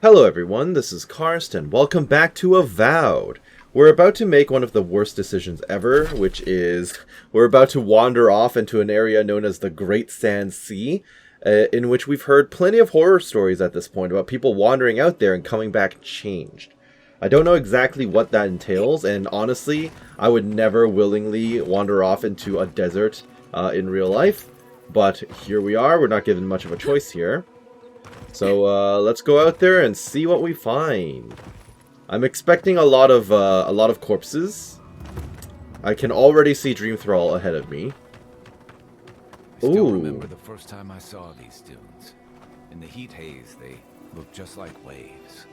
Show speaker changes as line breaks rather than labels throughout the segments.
Hello everyone, this is Karst, and welcome back to Avowed. We're about to make one of the worst decisions ever, which is we're about to wander off into an area known as the Great Sand Sea, in which we've heard plenty of horror stories at this point about people wandering out there and coming back changed. I don't know exactly what that entails, and honestly, I would never willingly wander off into a desert in real life, but here we are. We're not given much of a choice here. So let's go out there and see what we find. I'm expecting a lot of corpses. I can already see Dream Thrall ahead of me.
I still remember the first time I saw these dunes. In the heat haze, they looked just like waves.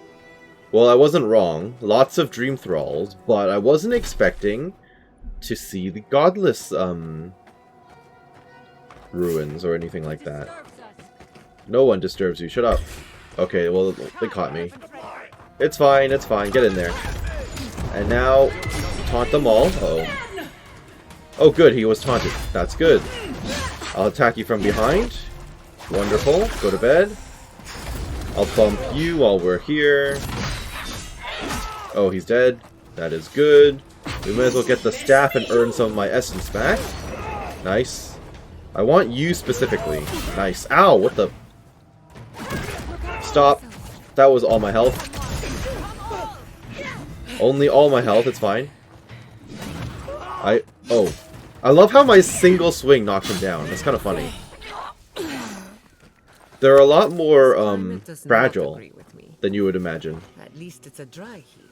Well, I wasn't wrong. Lots of Dream Thralls, but I wasn't expecting to see the Godless ruins or anything like that. No one disturbs you. Shut up. Okay, well, they caught me. It's fine, it's fine. Get in there. And now, taunt them all. Uh-oh. Oh, good. He was taunted. That's good. I'll attack you from behind. Wonderful. Go to bed. I'll bump you while we're here. Oh, he's dead. That is good. We might as well get the staff and earn some of my essence back. Nice. I want you specifically. Nice. Ow, what the... Stop. That was all my health. Only all my health, it's fine. I love how my single swing knocked him down. That's kind of funny. They're a lot more fragile than you would imagine.
At least it's a dry heat.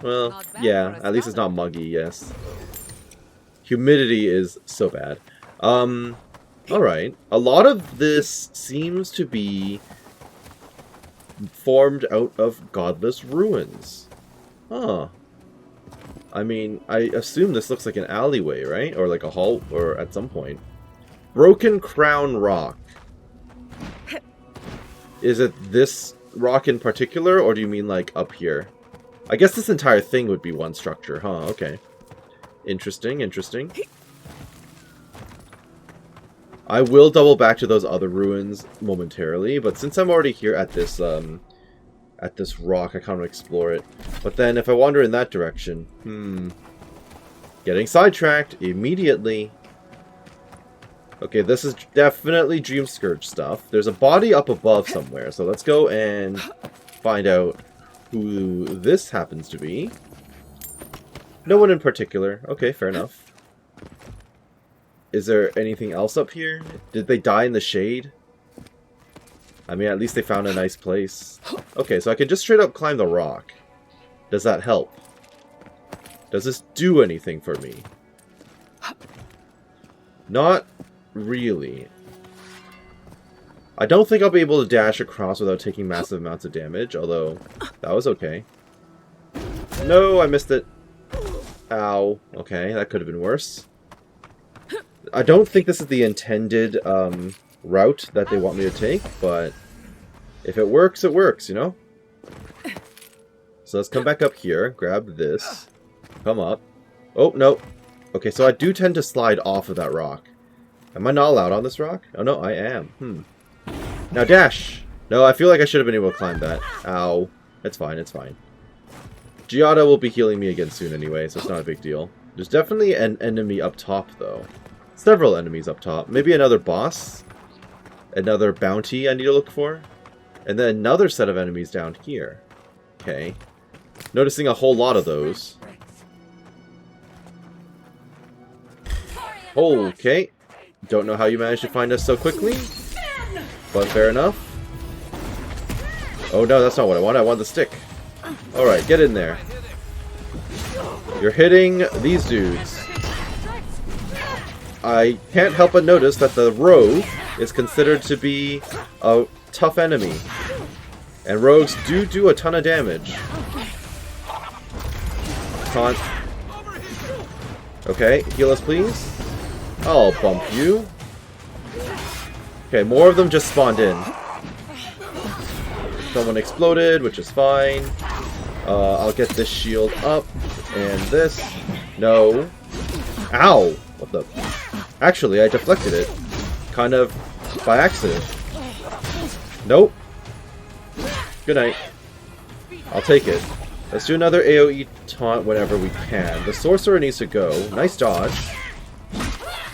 Well, yeah, at least it's not muggy, yes. Humidity is so bad. Alright. A lot of this seems to be formed out of godless ruins. Huh. I mean, I assume this looks like an alleyway, right? Or like a hall, or at some point. Broken Crown Rock. Is it this rock in particular, or do you mean like up here? I guess this entire thing would be one structure, huh? Okay. Interesting, interesting. I will double back to those other ruins momentarily, but since I'm already here at this rock, I kind of explore it. But then if I wander in that direction, getting sidetracked immediately. Okay, this is definitely Dream Scourge stuff. There's a body up above somewhere, so let's go and find out who this happens to be. No one in particular. Okay, fair enough. Is there anything else up here? Did they die in the shade? I mean, at least they found a nice place. Okay, so I can just straight up climb the rock. Does that help? Does this do anything for me? Not really. I don't think I'll be able to dash across without taking massive amounts of damage, although that was okay. No, I missed it. Ow. Okay, that could have been worse. I don't think this is the intended route that they want me to take, but if it works, you know? So let's come back up here, grab this, come up. Oh, no. Okay, so I do tend to slide off of that rock. Am I not allowed on this rock? Oh, no, I am. Now dash! No, I feel like I should have been able to climb that. Ow. It's fine, it's fine. Giada will be healing me again soon anyway, so it's not a big deal. There's definitely an enemy up top, though. Several enemies up top. Maybe another boss. Another bounty I need to look for. And then another set of enemies down here. Okay. Noticing a whole lot of those. Okay. Don't know how you managed to find us so quickly. But fair enough. Oh no, that's not what I want. I want the stick. Alright, get in there. You're hitting these dudes. I can't help but notice that the rogue is considered to be a tough enemy. And rogues do a ton of damage. Taunt. Okay, heal us please. I'll bump you. Okay, more of them just spawned in. Someone exploded, which is fine. I'll get this shield up. And this. No. Ow! What the... Actually, I deflected it. Kind of by accident. Nope. Good night. I'll take it. Let's do another AoE taunt whenever we can. The sorcerer needs to go. Nice dodge.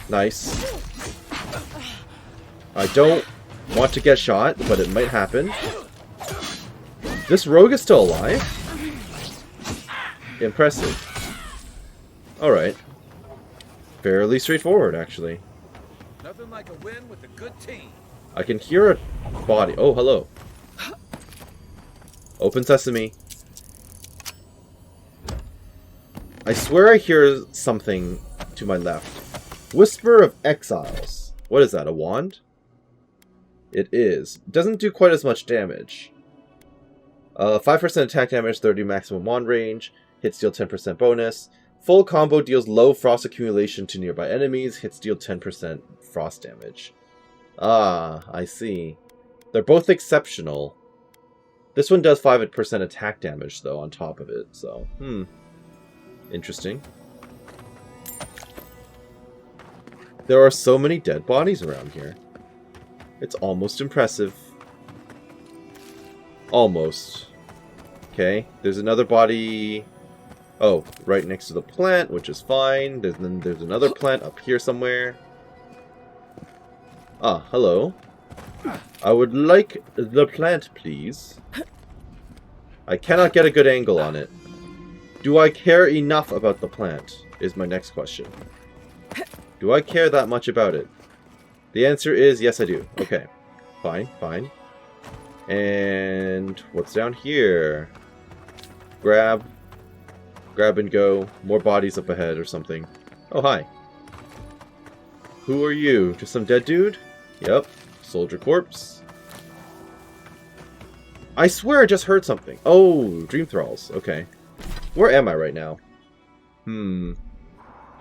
Nice. I don't want to get shot, but it might happen. This rogue is still alive? Impressive. Alright. Fairly straightforward, actually.
Nothing like a win with a good team.
I can hear a body. Oh, hello. Open sesame. I swear I hear something to my left. Whisper of Exiles. What is that, a wand? It is. Doesn't do quite as much damage. 5% attack damage, 30 maximum wand range. Hits deal 10% bonus. Full combo deals low frost accumulation to nearby enemies. Hits deal 10% frost damage. Ah, I see. They're both exceptional. This one does 5% attack damage, though, on top of it. So, interesting. There are so many dead bodies around here. It's almost impressive. Almost. Okay, there's another body... Oh, right next to the plant, which is fine. Then there's another plant up here somewhere. Ah, hello. I would like the plant, please. I cannot get a good angle on it. Do I care enough about the plant, is my next question. Do I care that much about it? The answer is yes, I do. Okay. Fine, fine. And what's down here? Grab and go. More bodies up ahead or something. Oh, hi. Who are you? Just some dead dude? Yep. Soldier corpse. I swear I just heard something. Oh, Dream Thralls. Okay. Where am I right now? I'm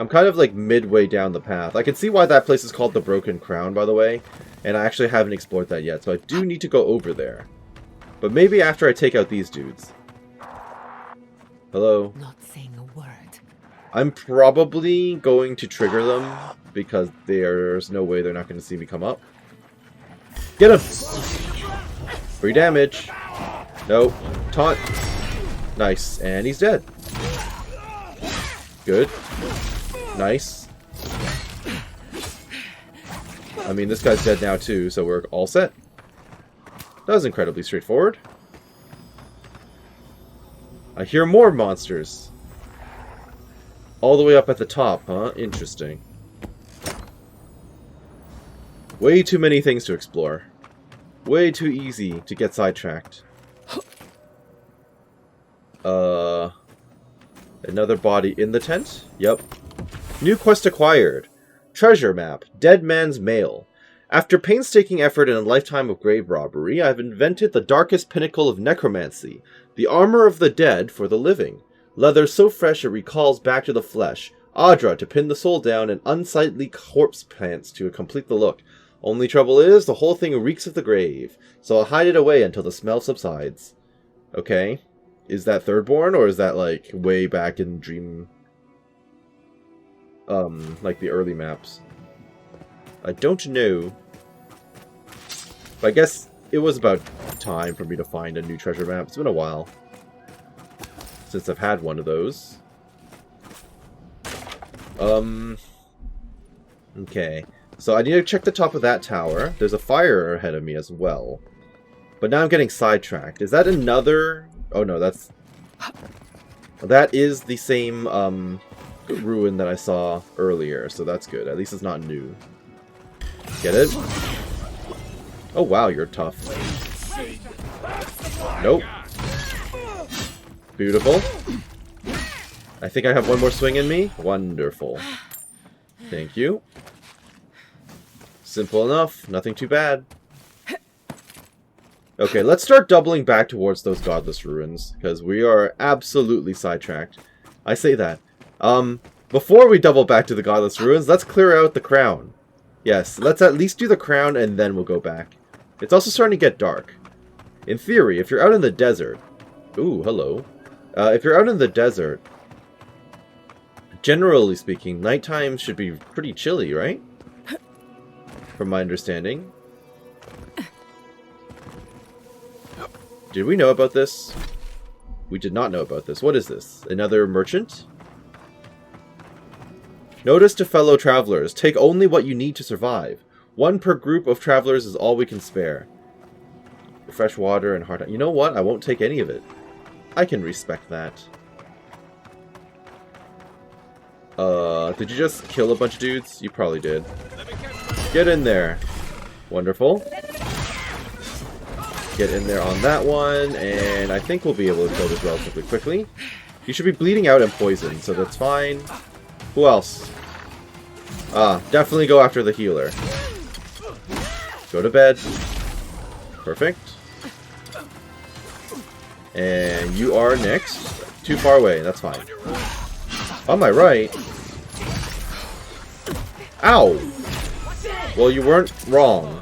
kind of like midway down the path. I can see why that place is called the Broken Crown, by the way. And I actually haven't explored that yet, so I do need to go over there. But maybe after I take out these dudes. Hello?
Not saying a word.
I'm probably going to trigger them because there's no way they're not going to see me come up. Get him! Free damage. Nope. Taunt. Nice. And he's dead. Good. Nice. I mean, this guy's dead now too, so we're all set. That was incredibly straightforward. I hear more monsters. All the way up at the top, huh? Interesting. Way too many things to explore. Way too easy to get sidetracked. Another body in the tent? Yep. New quest acquired. Treasure map. Dead Man's Mail. After painstaking effort and a lifetime of grave robbery, I have invented the darkest pinnacle of necromancy. The armor of the dead for the living. Leather so fresh it recalls back to the flesh. Adra to pin the soul down, and unsightly corpse pants to complete the look. Only trouble is, the whole thing reeks of the grave. So I'll hide it away until the smell subsides. Okay. Is that Thirdborn, or is that, like, way back in Dream... like the early maps? I don't know. But I guess it was about time for me to find a new treasure map. It's been a while since I've had one of those. Okay. So I need to check the top of that tower. There's a fire ahead of me as well. But now I'm getting sidetracked. Is that another... Oh no, that's... That is the same, ruin that I saw earlier, so that's good. At least it's not new. Get it? Oh wow, you're tough. Nope. Beautiful. I think I have one more swing in me. Wonderful. Thank you. Simple enough. Nothing too bad. Okay, let's start doubling back towards those godless ruins, because we are absolutely sidetracked. I say that. Before we double back to the godless ruins, let's clear out the crown. Yes, let's at least do the crown, and then we'll go back. It's also starting to get dark. In theory, if you're out in the desert... Ooh, hello. If you're out in the desert, generally speaking, nighttime should be pretty chilly, right? From my understanding. Did we know about this? We did not know about this. What is this? Another merchant? Notice to fellow travelers. Take only what you need to survive. 1 per group of travelers is all we can spare. Fresh water and hard... You know what? I won't take any of it. I can respect that. Did you just kill a bunch of dudes? You probably did. Get in there. Wonderful. Get in there on that one, and I think we'll be able to kill this relatively quickly. You should be bleeding out and poisoned, so that's fine. Who else? Definitely go after the healer. Go to bed. Perfect. And you are next. Too far away, that's fine. On my right. Ow! Well, you weren't wrong.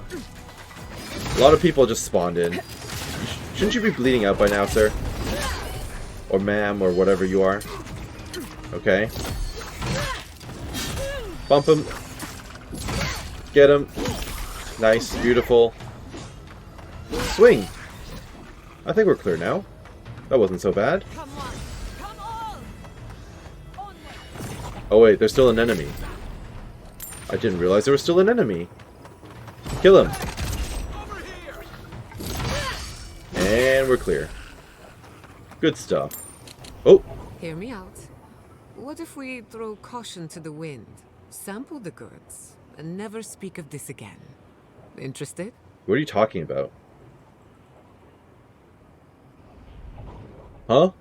A lot of people just spawned in. Shouldn't you be bleeding out by now, sir? Or ma'am, or whatever you are. Okay. Bump him. Get him. Nice, beautiful. Swing! I think we're clear now. That wasn't so bad. Oh wait, there's still an enemy. I didn't realize there was still an enemy. Kill him. And we're clear. Good stuff. Oh!
Hear me out. What if we throw caution to the wind, sample the goods, and never speak of this again? Interested?
What are you talking about? Huh?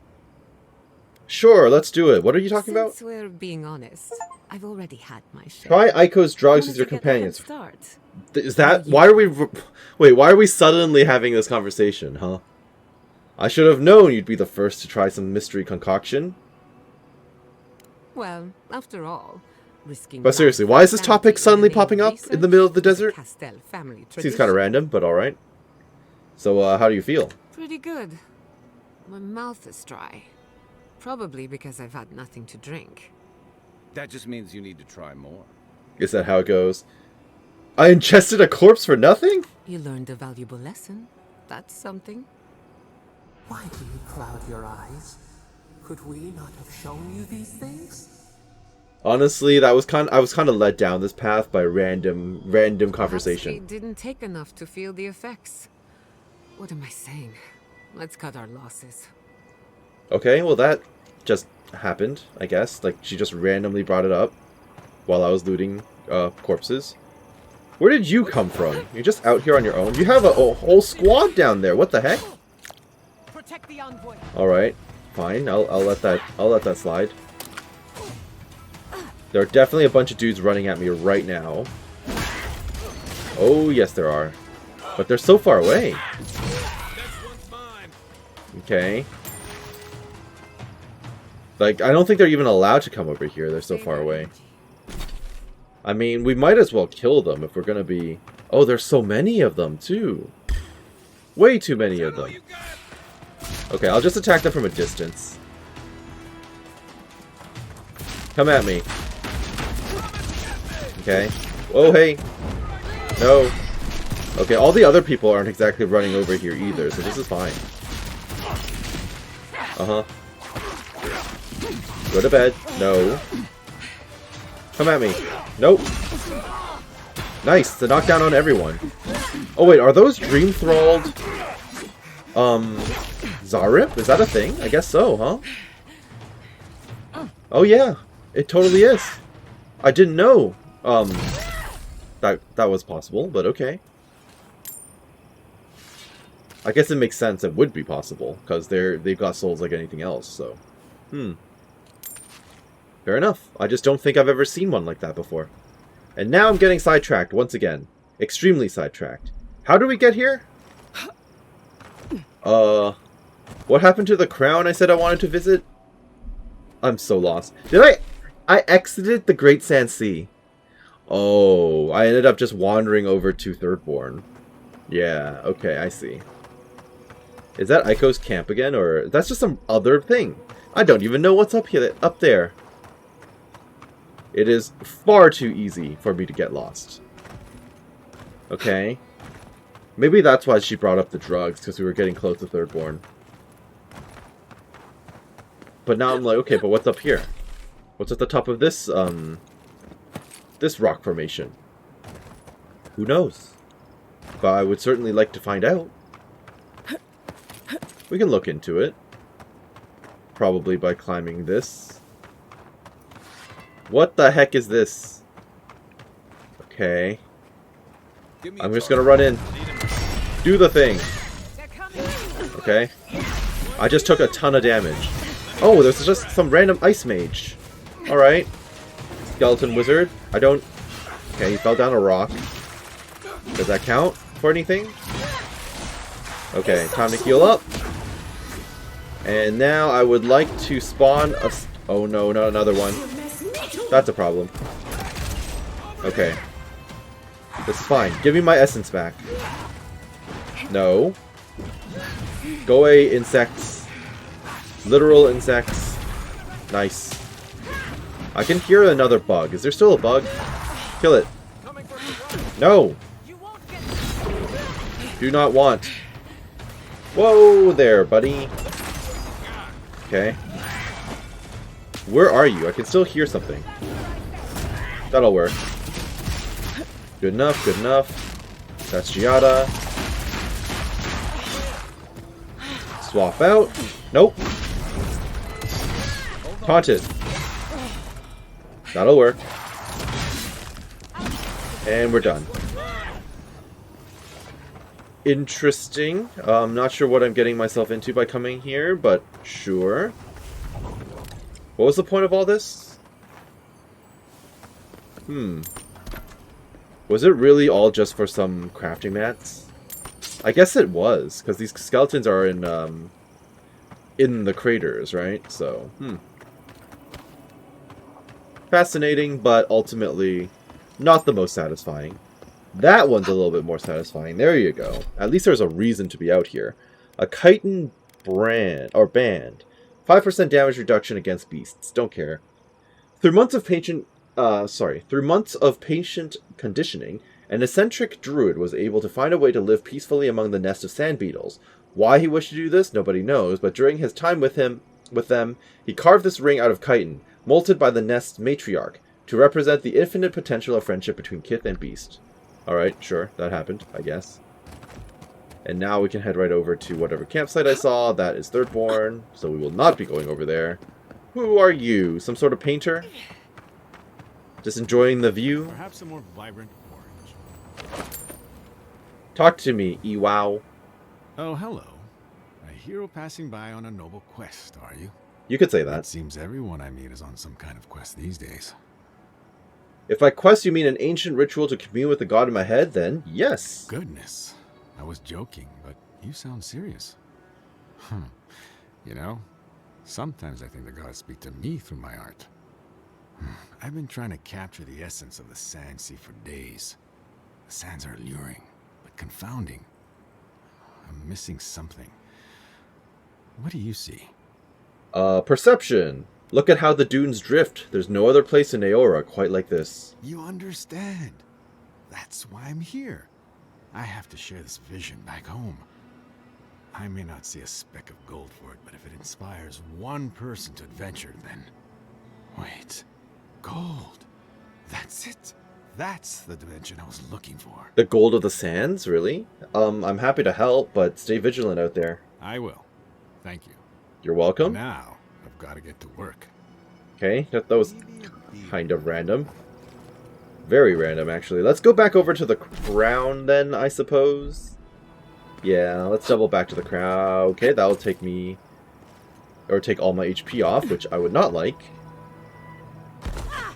Sure, let's do it. What are you talking about?
Since we're being honest, I've already had my share.
Try Aiko's drugs with your companions. Is that... Why are we... Wait, why are we suddenly having this conversation, huh? I should have known you'd be the first to try some mystery concoction.
Well, after all, risking...
But seriously, why is this topic suddenly popping up in the middle of the desert? Seems kind of random, but alright. So, how do you feel?
Pretty good. My mouth is dry. Probably because I've had nothing to drink.
That just means you need to try more.
Is that how it goes? I ingested a corpse for nothing?
You learned a valuable lesson. That's something.
Why do you cloud your eyes? Could we not have shown you these things?
Honestly, I was kind of led down this path by random conversation.
Perhaps we didn't take enough to feel the effects. What am I saying? Let's cut our losses.
Okay, well that just happened, I guess. Like, she just randomly brought it up while I was looting corpses. Where did you come from? You're just out here on your own? You have a whole squad down there. What the heck?
Protect the envoy.
All right, fine. I'll let that slide. There are definitely a bunch of dudes running at me right now. Oh, yes there are. But they're so far away. Okay. Like, I don't think they're even allowed to come over here. They're so far away. I mean, we might as well kill them if we're gonna be... Oh, there's so many of them, too. Way too many of them. Okay, I'll just attack them from a distance. Come at me. Okay. Oh, hey. No. Okay, all the other people aren't exactly running over here either, so this is fine. Uh-huh. Go to bed. No. Come at me. Nope. Nice. The knockdown on everyone. Oh, wait. Are those dream-thralled... Zarip? Is that a thing? I guess so, huh? Oh, yeah. It totally is. I didn't know, that was possible, but okay. I guess it makes sense it would be possible, because they've got souls like anything else, so... Fair enough. I just don't think I've ever seen one like that before. And now I'm getting sidetracked once again. Extremely sidetracked. How do we get here? What happened to the crown I said I wanted to visit? I'm so lost. Did I exited the Great Sand Sea. Oh, I ended up just wandering over to Thirdborn. Yeah, okay, I see. Is that Aiko's camp again, or that's just some other thing? I don't even know what's up there. It is far too easy for me to get lost. Okay. Maybe that's why she brought up the drugs, because we were getting close to Thirdborn. But now I'm like, okay, but what's up here? What's at the top of this, this rock formation? Who knows? But I would certainly like to find out. We can look into it. Probably by climbing this. What the heck is this? Okay. I'm just gonna run in. Do the thing. Okay. I just took a ton of damage. Oh, there's just some random ice mage. Alright. Skeleton wizard. I don't... Okay, he fell down a rock. Does that count for anything? Okay, time to heal up. And now I would like to spawn a... Oh no, not another one. That's a problem. Okay. This is fine. Give me my essence back. No. Go away, insects. Literal insects. Nice. I can hear another bug. Is there still a bug? Kill it. No! Do not want. Whoa there, buddy. Okay. Where are you? I can still hear something. That'll work. Good enough, good enough. That's Giada. Swap out. Nope. Taunted. That'll work. And we're done. Interesting. I'm not sure what I'm getting myself into by coming here, but sure. What was the point of all this? Was it really all just for some crafting mats? I guess it was, because these skeletons are in the craters, right? So, fascinating, but ultimately not the most satisfying. That one's a little bit more satisfying. There you go. At least there's a reason to be out here. A chitin band. 5% damage reduction against beasts. Don't care. Through months of patient conditioning, an eccentric druid was able to find a way to live peacefully among the nest of sand beetles. Why he wished to do this, nobody knows, but during his time with them, he carved this ring out of chitin, molded by the nest's matriarch, to represent the infinite potential of friendship between kith and beast. Alright, sure, that happened, I guess. And now we can head right over to whatever campsite I saw. That is Thirdborn, so we will not be going over there. Who are you? Some sort of painter? Just enjoying the view?
Perhaps a more vibrant orange.
Talk to me, Ewow.
Oh, hello. A hero passing by on a noble quest, are you?
You could say that.
It seems everyone I meet is on some kind of quest these days.
If by quest you mean an ancient ritual to commune with the god in my head, then yes.
Goodness. I was joking, but you sound serious. You know, sometimes I think the gods speak to me through my art. I've been trying to capture the essence of the sand sea for days. The sands are alluring, but confounding. I'm missing something. What do you see?
Perception. Look at how the dunes drift. There's no other place in Aora quite like this.
You understand. That's why I'm here. I have to share this vision back home. I may not see a speck of gold for it, but if it inspires one person to adventure, then... Wait. Gold. That's it. That's the dimension I was looking for.
The gold of the sands? Really? I'm happy to help, but stay vigilant out there.
I will. Thank you.
You're welcome.
Now, I've got to get to work.
Okay, that was kind of random. Very random, actually. Let's go back over to the crown, then, I suppose. Yeah, let's double back to the crown. Okay, that'll take me... Or take all my HP off, which I would not like.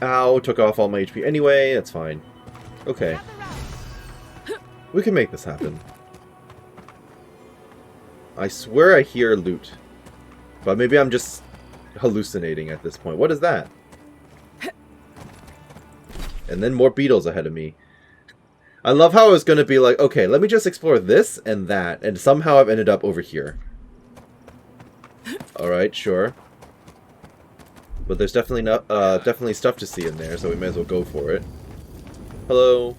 Ow, took off all my HP anyway. That's fine. Okay. We can make this happen. I swear I hear loot. But maybe I'm just hallucinating at this point. What is that? And then more beetles ahead of me. I love how I was going to be like, okay, let me just explore this and that. And somehow I've ended up over here. Alright, sure. But there's definitely definitely stuff to see in there, so we may as well go for it. Hello.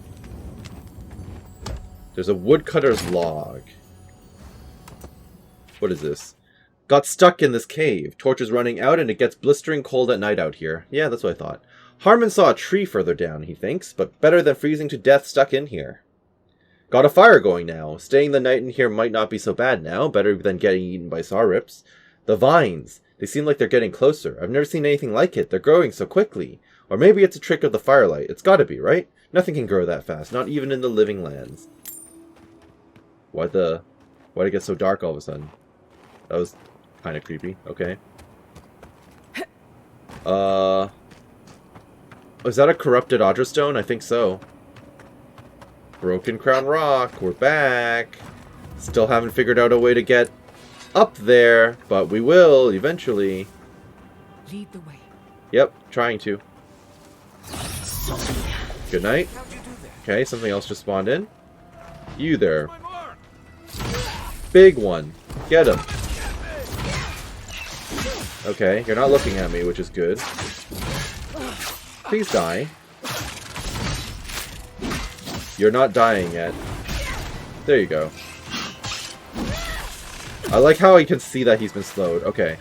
There's a woodcutter's log. What is this? Got stuck in this cave. Torch is running out and it gets blistering cold at night out here. Yeah, that's what I thought. Harmon saw a tree further down, he thinks, but better than freezing to death stuck in here. Got a fire going now. Staying the night in here might not be so bad now. Better than getting eaten by saurips. The vines. They seem like they're getting closer. I've never seen anything like it. They're growing so quickly. Or maybe it's a trick of the firelight. It's gotta be, right? Nothing can grow that fast. Not even in the living lands. Why'd it get so dark all of a sudden? That was kind of creepy. Okay. Is that a corrupted Audra stone? I think so. Broken Crown Rock. We're back. Still haven't figured out a way to get up there, but we will eventually.
Lead the way.
Yep, trying to. Good night. Okay, something else just spawned in. You there. Big one. Get him. Okay, you're not looking at me, which is good. Please die. You're not dying yet. There you go. I like how I can see that he's been slowed. Okay.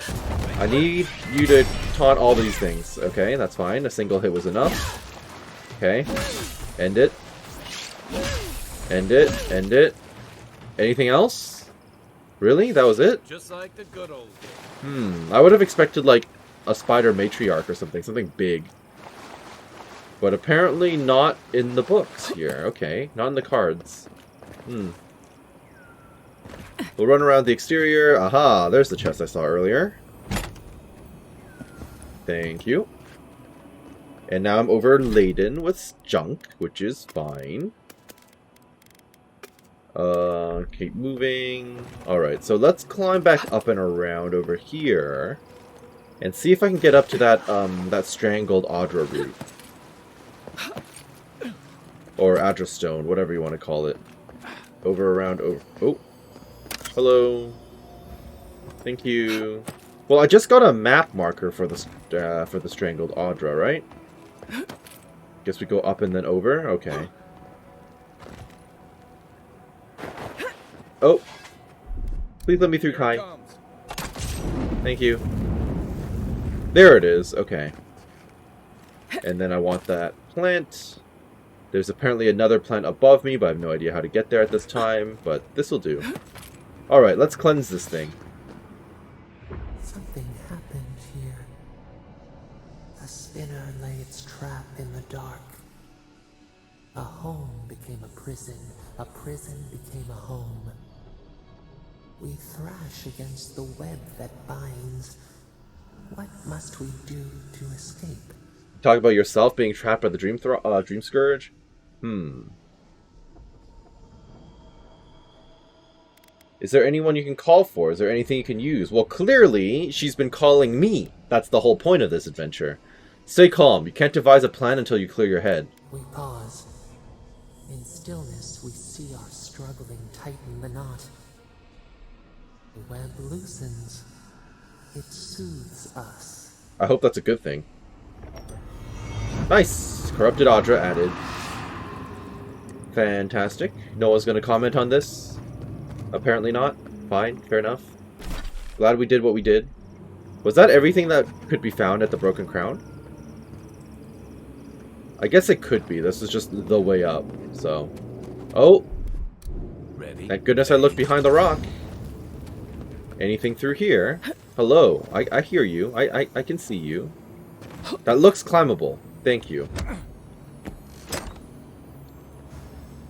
I need you to taunt all these things. Okay, that's fine. A single hit was enough. Okay. End it. End it. End it. Anything else? Really? That was it?
Just like the good old days.
I would have expected, like, a spider matriarch or something. Something big. But apparently not in the books here. Okay. Not in the cards. We'll run around the exterior. Aha! There's the chest I saw earlier. Thank you. And now I'm overladen with junk, which is fine. Keep moving. Alright, so let's climb back up and around over here. And see if I can get up to that, that strangled Audra root. Or Audra stone, whatever you want to call it. Over, around, over... Oh! Hello. Thank you. Well, I just got a map marker for the strangled Audra, right? Guess we go up and then over? Okay. Oh! Please let me through, Kai. Thank you. There it is. Okay. And then I want that plant. There's apparently another plant above me, but I have no idea how to get there at this time. But this will do. Alright, let's cleanse this thing.
Something happened here. A spinner lay its trap in the dark. A home became a prison became a home. We thrash against the web that binds. What must we do to escape?
Talk about yourself being trapped by the dream scourge? Is there anyone you can call for? Is there anything you can use? Well, clearly, she's been calling me. That's the whole point of this adventure. Stay calm. You can't devise a plan until you clear your head.
We pause. In stillness, we see our struggling tighten the knot. The web loosens. It soothes us.
I hope that's a good thing. Nice! Corrupted Audra added. Fantastic. No one's going to comment on this? Apparently not. Fine. Fair enough. Glad we did what we did. Was that everything that could be found at the Broken Crown? I guess it could be. This is just the way up. So. Oh!
Ready?
Thank goodness I looked behind the rock. Anything through here? Hello. I hear you. I can see you. That looks climbable. Thank you.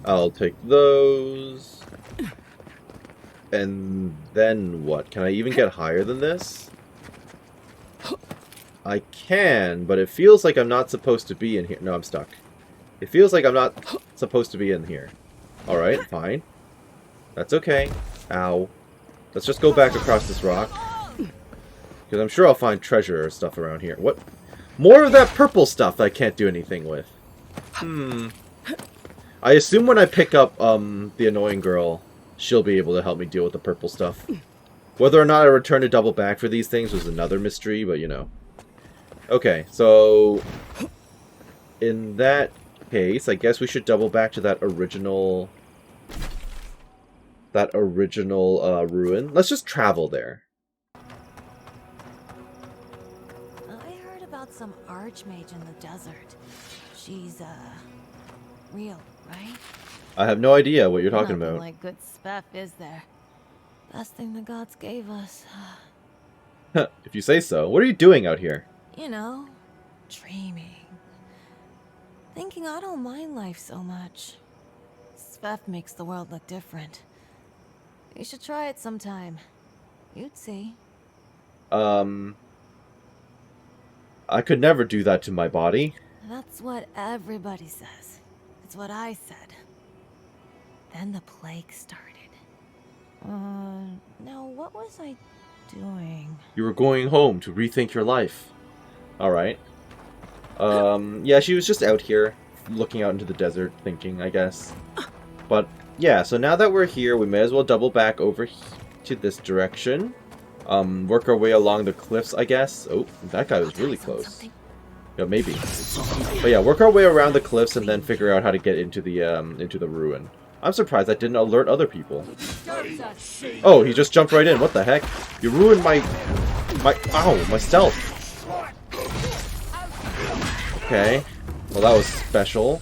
I'll take those. And then what? Can I even get higher than this? I can, but it feels like I'm not supposed to be in here. No, I'm stuck. It feels like I'm not supposed to be in here. Alright, fine. That's okay. Ow. Let's just go back across this rock. Because I'm sure I'll find treasure or stuff around here. What? More of that purple stuff I can't do anything with. I assume when I pick up the annoying girl, she'll be able to help me deal with the purple stuff. Whether or not I return to double back for these things was another mystery, but you know. Okay, so in that case, I guess we should double back to that original that original ruin. Let's just travel there.
I heard about some archmage in the desert. She's, real, right?
I have no idea what you're talking
Nothing
about.
like good stuff, is there? Best thing the gods gave us.
If you say so. What are you doing out here?
You know, dreaming. Thinking I don't mind life so much. Sveth makes the world look different. You should try it sometime. You'd see.
I could never do that to my body.
That's what everybody says. It's what I said. Then the plague started. Now what was I doing?
You were going home to rethink your life. Alright. Yeah, she was just out here, looking out into the desert, thinking, I guess. But, yeah, so now that we're here, we may as well double back over to this direction. Work our way along the cliffs, I guess. Oh, that guy was really close. Yeah, maybe. But yeah, work our way around the cliffs and then figure out how to get into the ruin. I'm surprised that didn't alert other people. Oh, he just jumped right in. What the heck? You ruined my stealth. Okay. Well, that was special.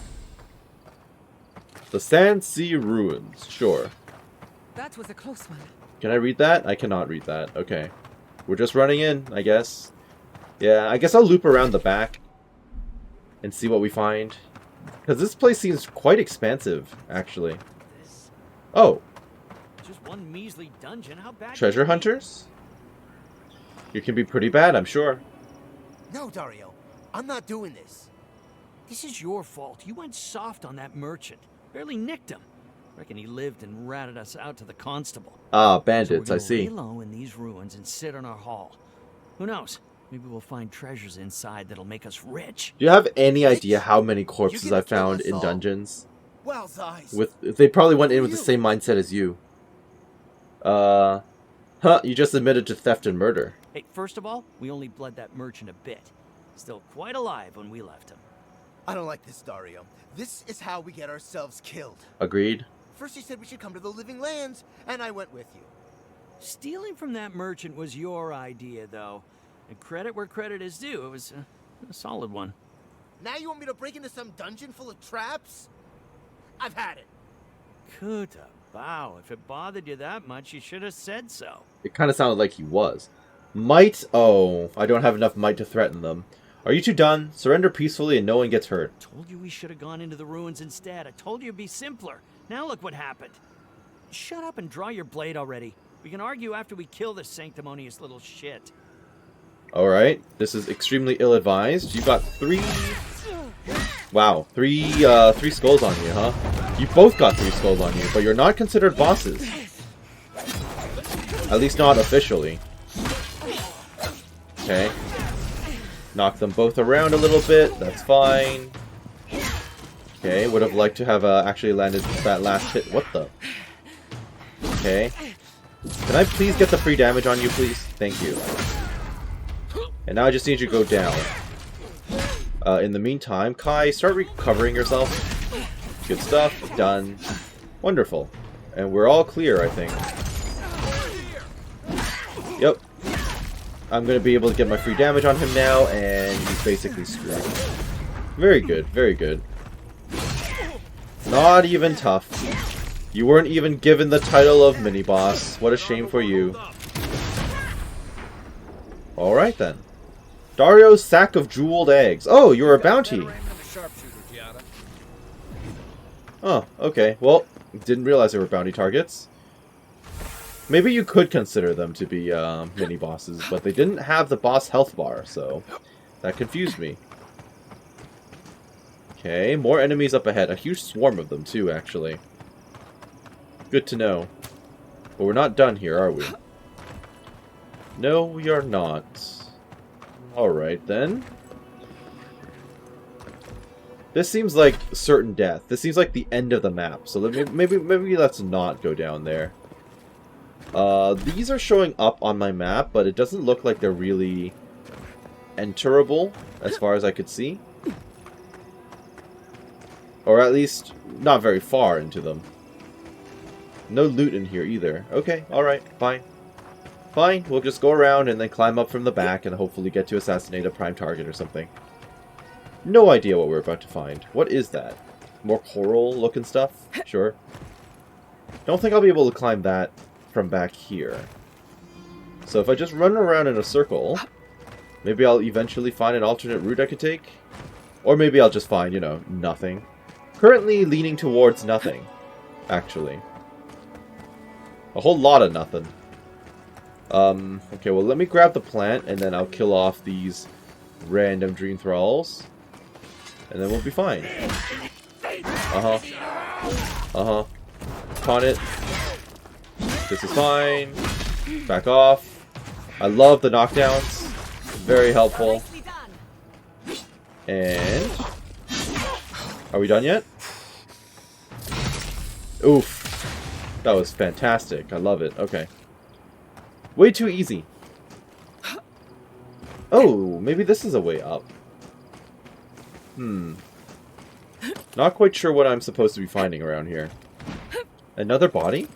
The Sand Sea Ruins. Sure.
That was a close one.
Can I read that? I cannot read that. Okay. We're just running in, I guess. Yeah, I guess I'll loop around the back and see what we find. Because this place seems quite expansive, actually. Oh.
Just one measly dungeon. How bad?
Treasure hunters? You can be pretty bad, I'm sure.
No, Dario. I'm not doing this.
This is your fault. You went soft on that merchant. Barely nicked him. Reckon he lived and ratted us out to the constable.
Ah,
So
bandits,
we're
I
gonna
see.
lay low in these ruins and sit on our haul. Who knows? Maybe we'll find treasures inside that'll make us rich.
Do you have any idea how many corpses
gonna
I found
kill us
in
all?
dungeons?
Wow's eyes.
They probably went in with the same mindset as you. You just admitted to theft and murder.
Hey, first of all, we only bled that merchant a bit. Still quite alive when we left him.
I don't like this, Dario. This is how we get ourselves killed.
Agreed.
First you said we should come to the Living Lands, and I went with you.
Stealing from that merchant was your idea, though. And credit where credit is due. It was a solid one.
Now you want me to break into some dungeon full of traps? I've had it.
Kuta, bow. If it bothered you that much, you should have said so.
It kind of sounded like he was. Might? Oh, I don't have enough might to threaten them. Are you two done? Surrender peacefully and no one gets hurt.
Told you we should have gone into the ruins instead. I told you it'd be simpler. Now look what happened. Shut up and draw your blade already. We can argue after we kill this sanctimonious little shit.
Alright, this is extremely ill-advised. You got three... Wow, three skulls on you, huh? You both got 3 skulls on you, but you're not considered bosses. At least not officially. Okay. Knock them both around a little bit, that's fine. Okay, would have liked to have actually landed that last hit. What the? Okay. Can I please get the free damage on you, please? Thank you. And now I just need you to go down. In the meantime, Kai, start recovering yourself. Good stuff. Done. Wonderful. And we're all clear, I think. Yep. I'm going to be able to get my free damage on him now, and he's basically screwed. Very good, very good. Not even tough. You weren't even given the title of mini-boss. What a shame for you. Alright then. Dario's sack of jeweled eggs. Oh, you're a bounty. Oh, okay. Well, didn't realize they were bounty targets. Maybe you could consider them to be mini-bosses, but they didn't have the boss health bar, so that confused me. Okay, more enemies up ahead. A huge swarm of them, too, actually. Good to know. But we're not done here, are we? No, we are not. Alright, then. This seems like certain death. This seems like the end of the map, so maybe let's not go down there. These are showing up on my map, but it doesn't look like they're really enterable, as far as I could see. Or at least, not very far into them. No loot in here either. Okay, alright, fine. Fine, we'll just go around and then climb up from the back and hopefully get to assassinate a prime target or something. No idea what we're about to find. What is that? More coral looking stuff? Sure. Don't think I'll be able to climb that from back here. So if I just run around in a circle, maybe I'll eventually find an alternate route I could take. Or maybe I'll just find, you know, nothing. Currently leaning towards nothing, actually. A whole lot of nothing. Okay, well, let me grab the plant, and then I'll kill off these random dream thralls. And then we'll be fine. Uh-huh. Uh-huh. Taunt it. This is fine. Back off. I love the knockdowns. Very helpful. And... are we done yet? Oof. That was fantastic. I love it. Okay. Way too easy. Oh, maybe this is a way up. Not quite sure what I'm supposed to be finding around here. Another body?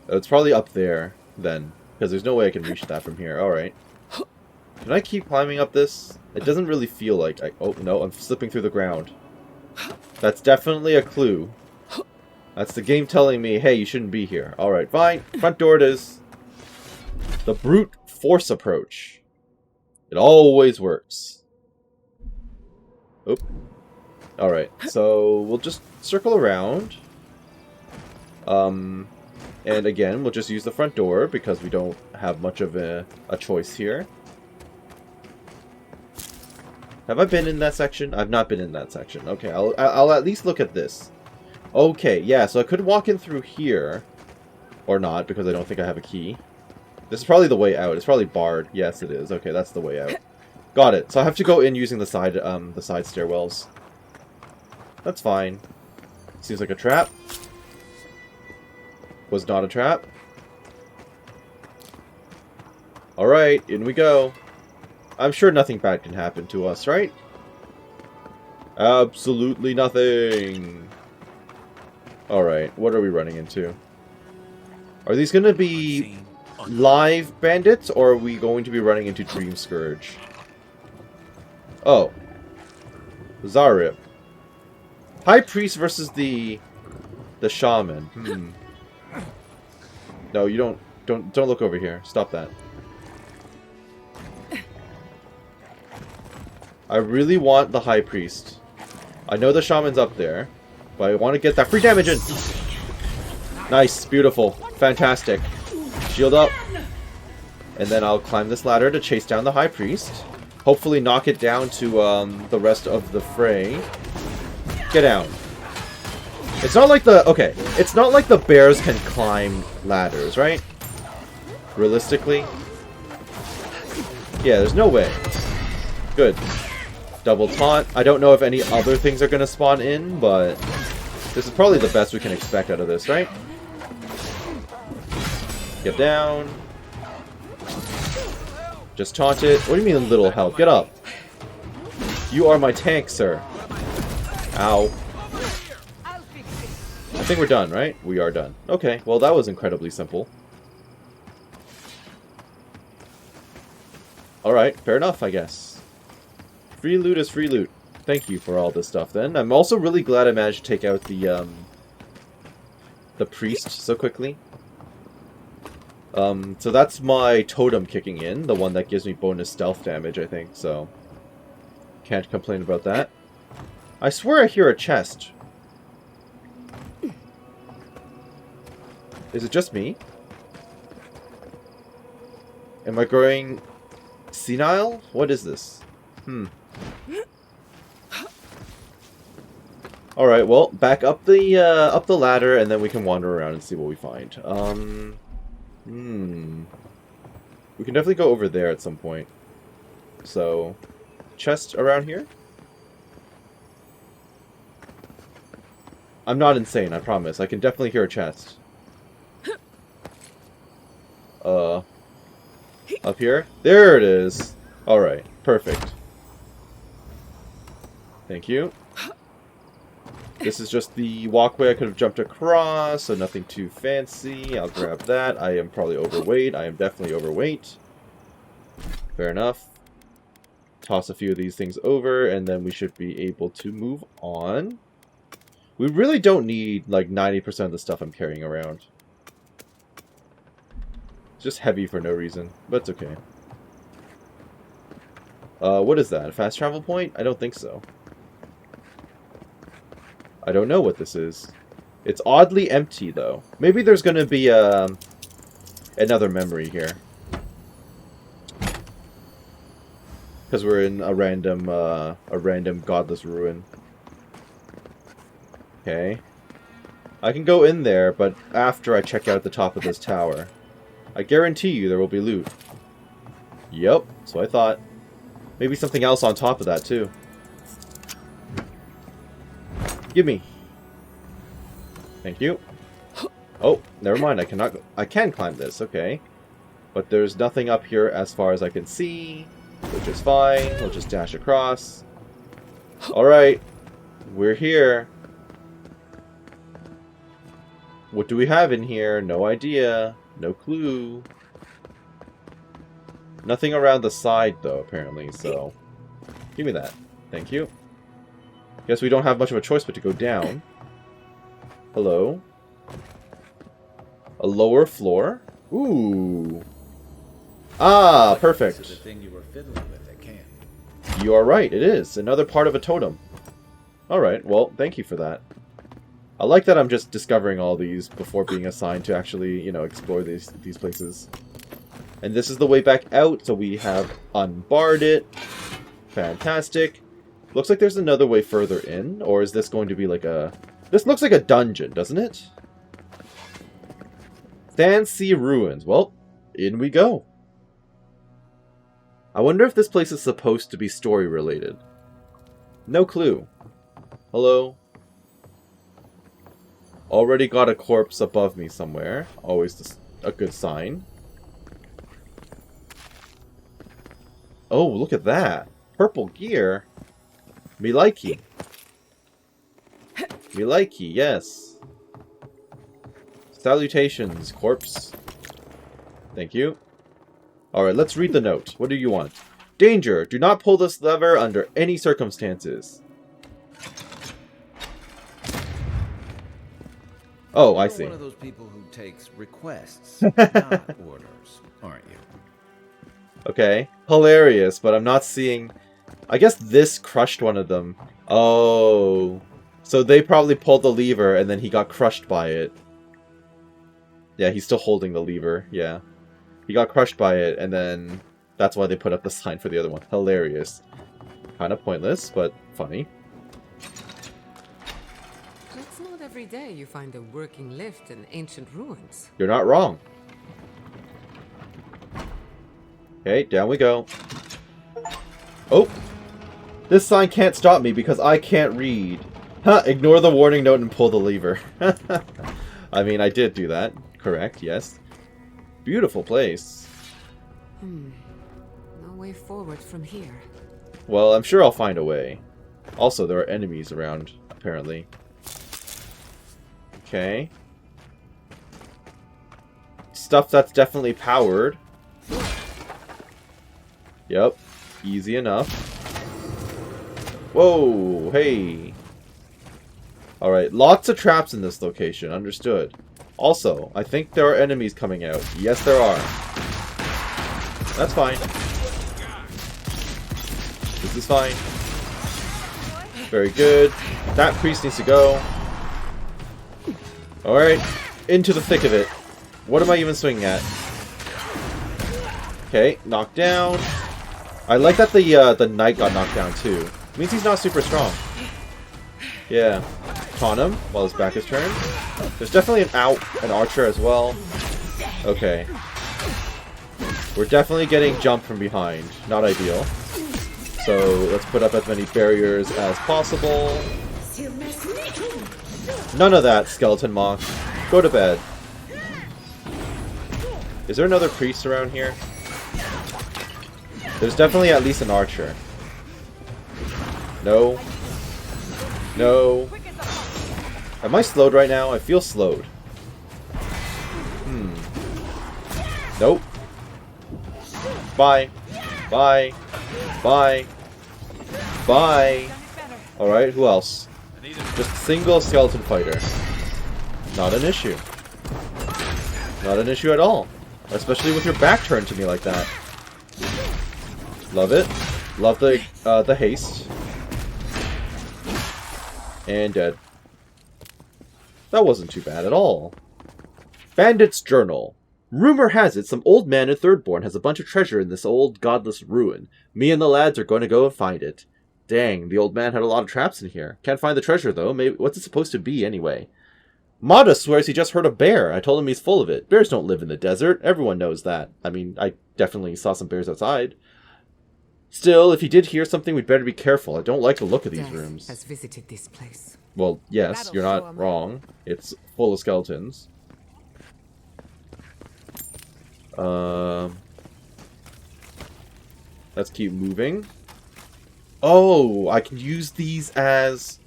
Oh, it's probably up there, then. Because there's no way I can reach that from here. Alright. Can I keep climbing up this? It doesn't really feel like I... oh, no, I'm slipping through the ground. That's definitely a clue. That's the game telling me, hey, you shouldn't be here. Alright, fine. Front door it is. The brute force approach. It always works. Oop. Alright, so we'll just circle around. And again, we'll just use the front door because we don't have much of a choice here. Have I been in that section? I've not been in that section. Okay, I'll at least look at this. Okay, yeah, so I could walk in through here. Or not, because I don't think I have a key. This is probably the way out. It's probably barred. Yes, it is. Okay, that's the way out. Got it. So I have to go in using the side stairwells. That's fine. Seems like a trap. Was not a trap. Alright, in we go. I'm sure nothing bad can happen to us, right? Absolutely nothing. Alright, what are we running into? Are these going to be live bandits, or are we going to be running into Dream Scourge? Oh. Zarip. High Priest versus the Shaman. No, you don't look over here. Stop that. I really want the High Priest. I know the Shaman's up there, but I want to get that free damage in. Nice, beautiful, fantastic. Shield up. And then I'll climb this ladder to chase down the High Priest. Hopefully knock it down to the rest of the fray. Get down. It's not like the... okay, it's not like the bears can climb ladders, right? Realistically. Yeah, there's no way. Good. Double taunt. I don't know if any other things are going to spawn in, but this is probably the best we can expect out of this, right? Get down. Just taunt it. What do you mean little help? Get up. You are my tank, sir. Ow. I think we're done, right? We are done. Okay, well that was incredibly simple. Alright, fair enough, I guess. Free loot is free loot. Thank you for all this stuff, then. I'm also really glad I managed to take out the priest so quickly. So that's my totem kicking in, the one that gives me bonus stealth damage, I think, so... can't complain about that. I swear I hear a chest. Is it just me? Am I growing senile? What is this? Alright, well, back up the ladder, and then we can wander around and see what we find. We can definitely go over there at some point. So, chest around here? I'm not insane, I promise. I can definitely hear a chest. Up here? There it is! Alright, perfect. Thank you. This is just the walkway I could have jumped across, so nothing too fancy. I'll grab that. I am probably overweight. I am definitely overweight. Fair enough. Toss a few of these things over, and then we should be able to move on. We really don't need, like, 90% of the stuff I'm carrying around. It's just heavy for no reason, but it's okay. What is that? A fast travel point? I don't think so. I don't know what this is. It's oddly empty, though. Maybe there's going to be another memory here. Because we're in a random godless ruin. Okay. I can go in there, but after I check out the top of this tower. I guarantee you there will be loot. Yep, so I thought. Maybe something else on top of that, too. Give me. Thank you. Oh, never mind. I cannot. I can climb this. Okay, but there's nothing up here as far as I can see, which is fine. We'll just dash across. All right, we're here. What do we have in here? No idea. No clue. Nothing around the side, though, apparently. So, give me that. Thank you. Guess we don't have much of a choice but to go down. Hello? A lower floor? Ooh. Ah, perfect.
This is the thing you were fiddling with at camp.
You are right, it is. Another part of a totem. Alright, well, thank you for that. I like that I'm just discovering all these before being assigned to actually, you know, explore these places. And this is the way back out, so we have unbarred it. Fantastic. Looks like there's another way further in, or is this going to be like a... This looks like a dungeon, doesn't it? Fancy ruins. Well, in we go. I wonder if this place is supposed to be story related. No clue. Hello? Already got a corpse above me somewhere. Always a good sign. Oh, look at that. Purple gear. Me likey. Me likey, yes. Salutations, corpse. Thank you. Alright, let's read the note. What do you want? Danger! Do not pull this lever under any circumstances. Oh, I see.
You're one of those people who takes requests, not orders, aren't you?
Okay. Hilarious, but I'm not seeing... I guess this crushed one of them. Oh. So they probably pulled the lever and then he got crushed by it. Yeah, he's still holding the lever. Yeah. He got crushed by it and then that's why they put up the sign for the other one. Hilarious. Kind of pointless, but funny.
It's not every day you find a working lift in ancient ruins.
You're not wrong. Okay, down we go. Oh! This sign can't stop me because I can't read. Huh, ignore the warning note and pull the lever. I mean, I did do that. Correct, yes. Beautiful place.
No way forward from here.
Well, I'm sure I'll find a way. Also, there are enemies around, apparently. Okay. Stuff that's definitely powered. Yep. Easy enough. Whoa, hey. Alright, lots of traps in this location, understood. Also, I think there are enemies coming out. Yes, there are. That's fine. This is fine. Very good. That priest needs to go. Alright, into the thick of it. What am I even swinging at? Okay, knocked down. I like that the knight got knocked down too. It means he's not super strong. Yeah. Taunt him while his back is turned. There's definitely an archer as well. Okay. We're definitely getting jumped from behind. Not ideal. So let's put up as many barriers as possible. None of that, skeleton mock. Go to bed. Is there another priest around here? There's definitely at least an archer. No. No. Am I slowed right now? I feel slowed. Nope. Bye. Bye. Bye. Bye. Alright, who else? Just a single skeleton fighter. Not an issue. Not an issue at all. Especially with your back turned to me like that. Love it. Love the haste. And dead. That wasn't too bad at all. Bandit's Journal. Rumor has it some old man in Thirdborn has a bunch of treasure in this old godless ruin. Me and the lads are going to go and find it. Dang, the old man had a lot of traps in here. Can't find the treasure though. Maybe what's it supposed to be anyway? Mada swears he just heard a bear. I told him he's full of it. Bears don't live in the desert. Everyone knows that. I mean, I definitely saw some bears outside. Still, if he did hear something, we'd better be careful. I don't like the look of these
Death
rooms.
has visited this place.
Well, yes,
That'll
you're
show
not
'em.
wrong. It's full of skeletons. Let's keep moving. Oh, I can use these as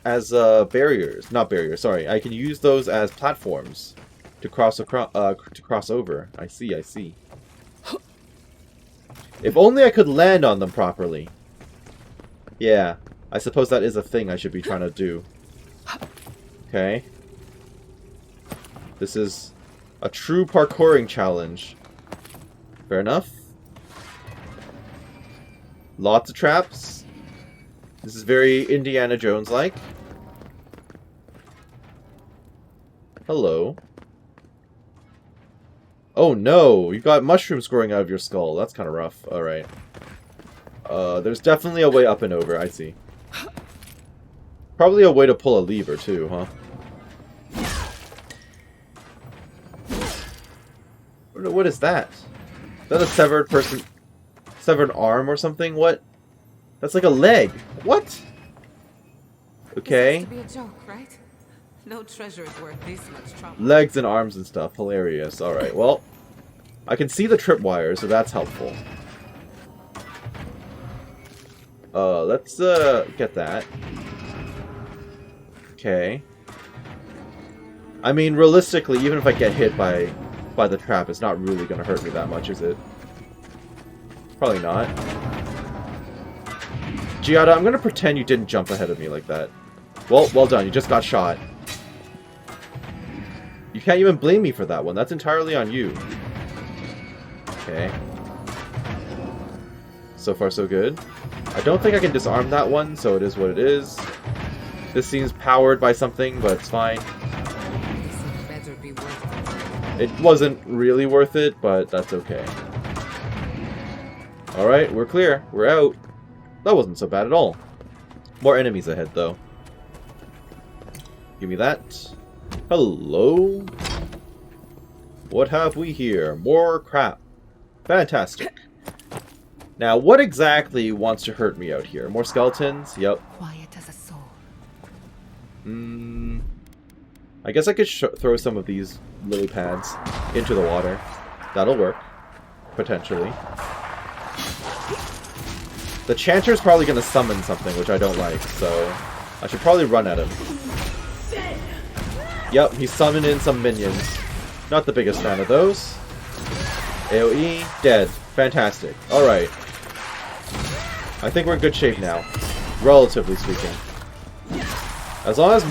barriers. Not barriers, sorry. I can use those as platforms to cross over. I see, I see. If only I could land on them properly. Yeah, I suppose that is a thing I should be trying to do. Okay. This is a true parkouring challenge. Fair enough. Lots of traps. This is very Indiana Jones-like. Hello. Oh no, you got mushrooms growing out of your skull. That's kind of rough. Alright. There's definitely a way up and over, I see. Probably a way to pull a lever too, huh? What is that? Is that a severed arm or something? What? That's like a leg. What? Okay.
This has to be a joke, right? No treasure is worth this much trouble.
Legs and arms and stuff. Hilarious. Alright, well. I can see the tripwires, so that's helpful. Let's, get that. Okay. I mean, realistically, even if I get hit by the trap, it's not really gonna hurt me that much, is it? Probably not. Giada, I'm gonna pretend you didn't jump ahead of me like that. Well done. You just got shot. You can't even blame me for that one. That's entirely on you. Okay. So far, so good. I don't think I can disarm that one, so it is what it is. This seems powered by something, but it's fine.
This had better be worth it.
It wasn't really worth it, but that's okay. Alright, we're clear. We're out. That wasn't so bad at all. More enemies ahead, though. Give me that. Hello? What have we here? More crap. Fantastic. Now, what exactly wants to hurt me out here? More skeletons? Yep.
Quiet as a soul.
I guess I could throw some of these lily pads into the water. That'll work. Potentially. The Chanter's probably going to summon something, which I don't like, so I should probably run at him. Yep, he's summoned in some minions. Not the biggest fan of those. AoE, dead. Fantastic. Alright. I think we're in good shape now. Relatively speaking. As long as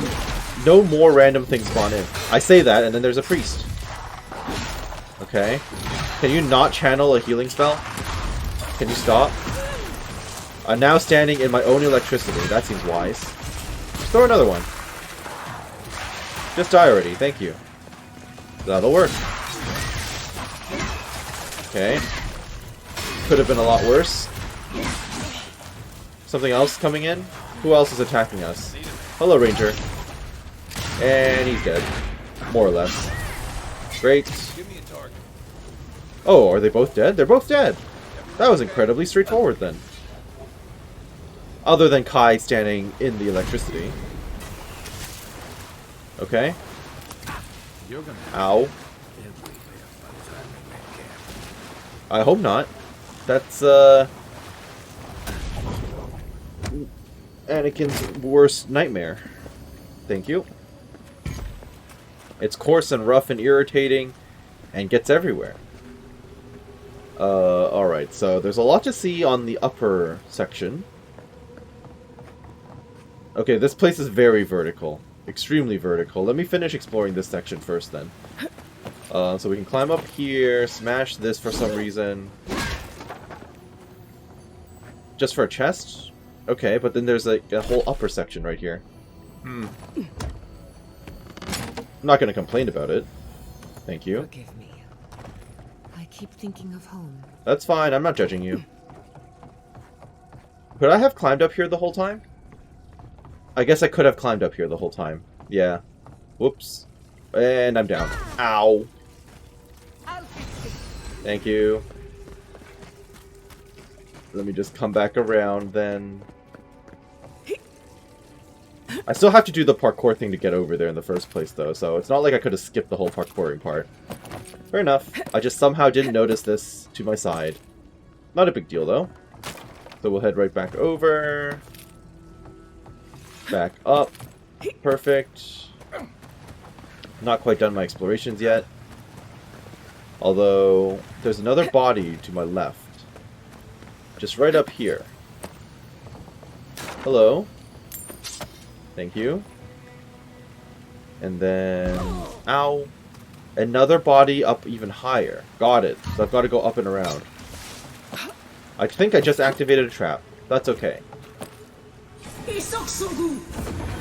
no more random things spawn in. I say that, and then there's a priest. Okay. Can you not channel a healing spell? Can you stop? I'm now standing in my own electricity. That seems wise. Just throw another one. Just die already. Thank you. That'll work. Okay. Could have been a lot worse. Something else coming in? Who else is attacking us? Hello, Ranger. And he's dead. More or less. Great. Oh, are they both dead? They're both dead! That was incredibly straightforward then. Other than Kai standing in the electricity. Okay. Ow. I hope not. That's, Anakin's worst nightmare. Thank you. It's coarse and rough and irritating and gets everywhere. Alright, so there's a lot to see on the upper section. Okay, this place is very vertical. Extremely vertical. Let me finish exploring this section first then. So we can climb up here, smash this for some reason. Just for a chest? Okay, but then there's like a whole upper section right here. I'm not going to complain about it. Thank you.
Forgive me. I keep thinking of home.
That's fine, I'm not judging you. Could I have climbed up here the whole time? I guess I could have climbed up here the whole time. Yeah. Whoops. And I'm down. Ow. Thank you. Let me just come back around then. I still have to do the parkour thing to get over there in the first place though, so it's not like I could have skipped the whole parkouring part. Fair enough. I just somehow didn't notice this to my side. Not a big deal though. So we'll head right back over. Back up. Perfect. Not quite done my explorations yet. Although, there's another body to my left. Just right up here. Hello. Thank you. And then... Ow. Another body up even higher. Got it. So I've got to go up and around. I think I just activated a trap. That's okay.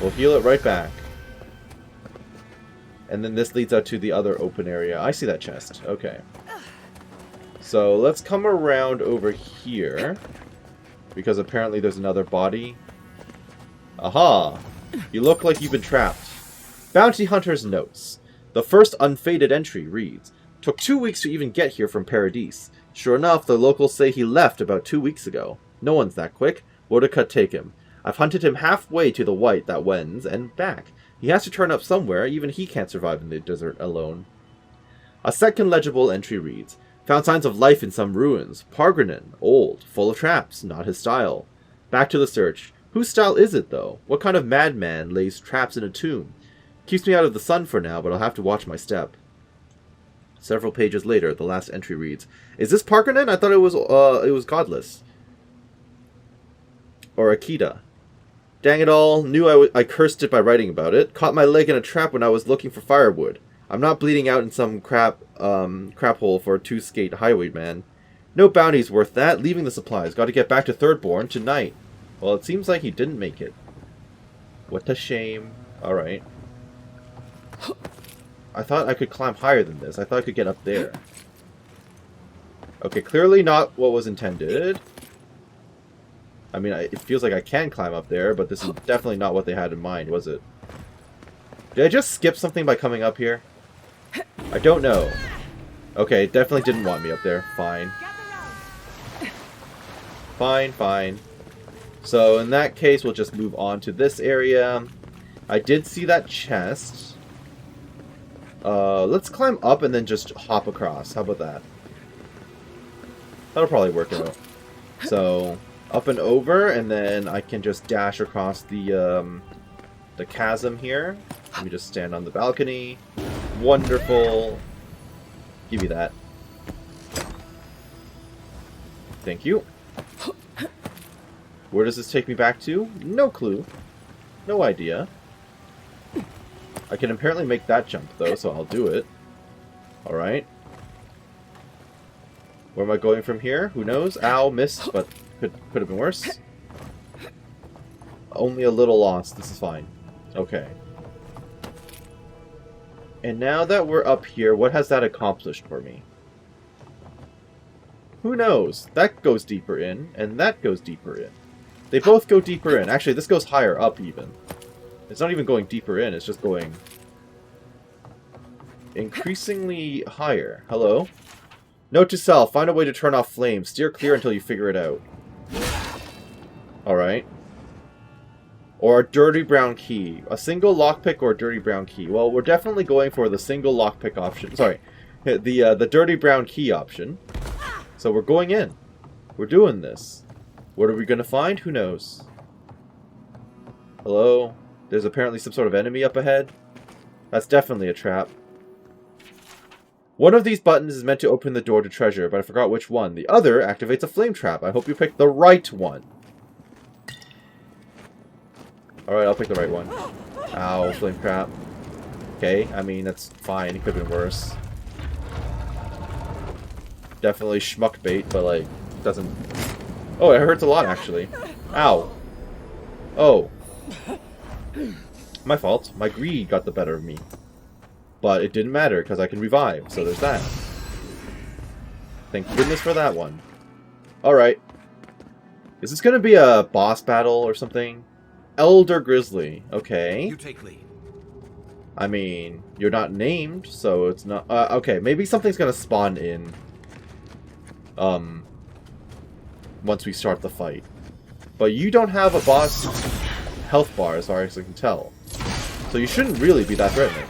We'll heal it right back. And then this leads out to the other open area. I see that chest. Okay. So let's come around over here. Because apparently there's another body. Aha! You look like you've been trapped. Bounty Hunter's Notes. The first unfaded entry reads, "Took 2 weeks to even get here from Paradise. Sure enough, the locals say he left about 2 weeks ago. No one's that quick. Woulda take him. I've hunted him halfway to the white that wends and back. He has to turn up somewhere. Even he can't survive in the desert alone." A second legible entry reads, "Found signs of life in some ruins. Pargranen, old, full of traps, not his style. Back to the search. Whose style is it, though? What kind of madman lays traps in a tomb? Keeps me out of the sun for now, but I'll have to watch my step." Several pages later, the last entry reads, "Is this Pargranen? I thought it was godless. Or Ekida. Dang it all, knew I cursed it by writing about it. Caught my leg in a trap when I was looking for firewood. I'm not bleeding out in some crap hole for a 2-skate highwayman. No bounty's worth that. Leaving the supplies. Got to get back to Thirdborn tonight." Well, it seems like he didn't make it. What a shame. Alright. I thought I could climb higher than this. I thought I could get up there. Okay, clearly not what was intended. I mean, it feels like I can climb up there, but this is definitely not what they had in mind, was it? Did I just skip something by coming up here? I don't know. Okay, it definitely didn't want me up there. Fine. Fine, fine. So, in that case, we'll just move on to this area. I did see that chest. Let's climb up and then just hop across. How about that? That'll probably work out. So... up and over, and then I can just dash across the chasm here. Let me just stand on the balcony. Wonderful. Give you that. Thank you. Where does this take me back to? No clue. No idea. I can apparently make that jump, though, so I'll do it. Alright. Where am I going from here? Who knows? Ow, missed, but... Could have been worse. Only a little lost. This is fine. Okay. And now that we're up here, what has that accomplished for me? Who knows? That goes deeper in, and that goes deeper in. They both go deeper in. Actually, this goes higher up even. It's not even going deeper in, it's just going... increasingly higher. Hello? Note to self, find a way to turn off flames. Steer clear until you figure it out. Alright. Or a dirty brown key. A single lockpick or a dirty brown key. Well, we're definitely going for the single lockpick option. Sorry. The dirty brown key option. So we're going in. We're doing this. What are we going to find? Who knows? Hello? There's apparently some sort of enemy up ahead. That's definitely a trap. One of these buttons is meant to open the door to treasure, but I forgot which one. The other activates a flame trap. I hope you picked the right one. Alright, I'll pick the right one. Ow, flame trap. Okay, I mean, that's fine. It could have been worse. Definitely schmuck bait, but, like, doesn't... Oh, it hurts a lot, actually. Ow. Oh. My fault. My greed got the better of me. But it didn't matter, because I can revive, so there's that. Thank goodness for that one. Alright. Is this going to be a boss battle or something? Elder Grizzly. Okay.
You take lead.
I mean, you're not named, so it's not... okay, maybe something's going to spawn in... once we start the fight. But you don't have a boss health bar, as far as I can tell. So you shouldn't really be that threatening.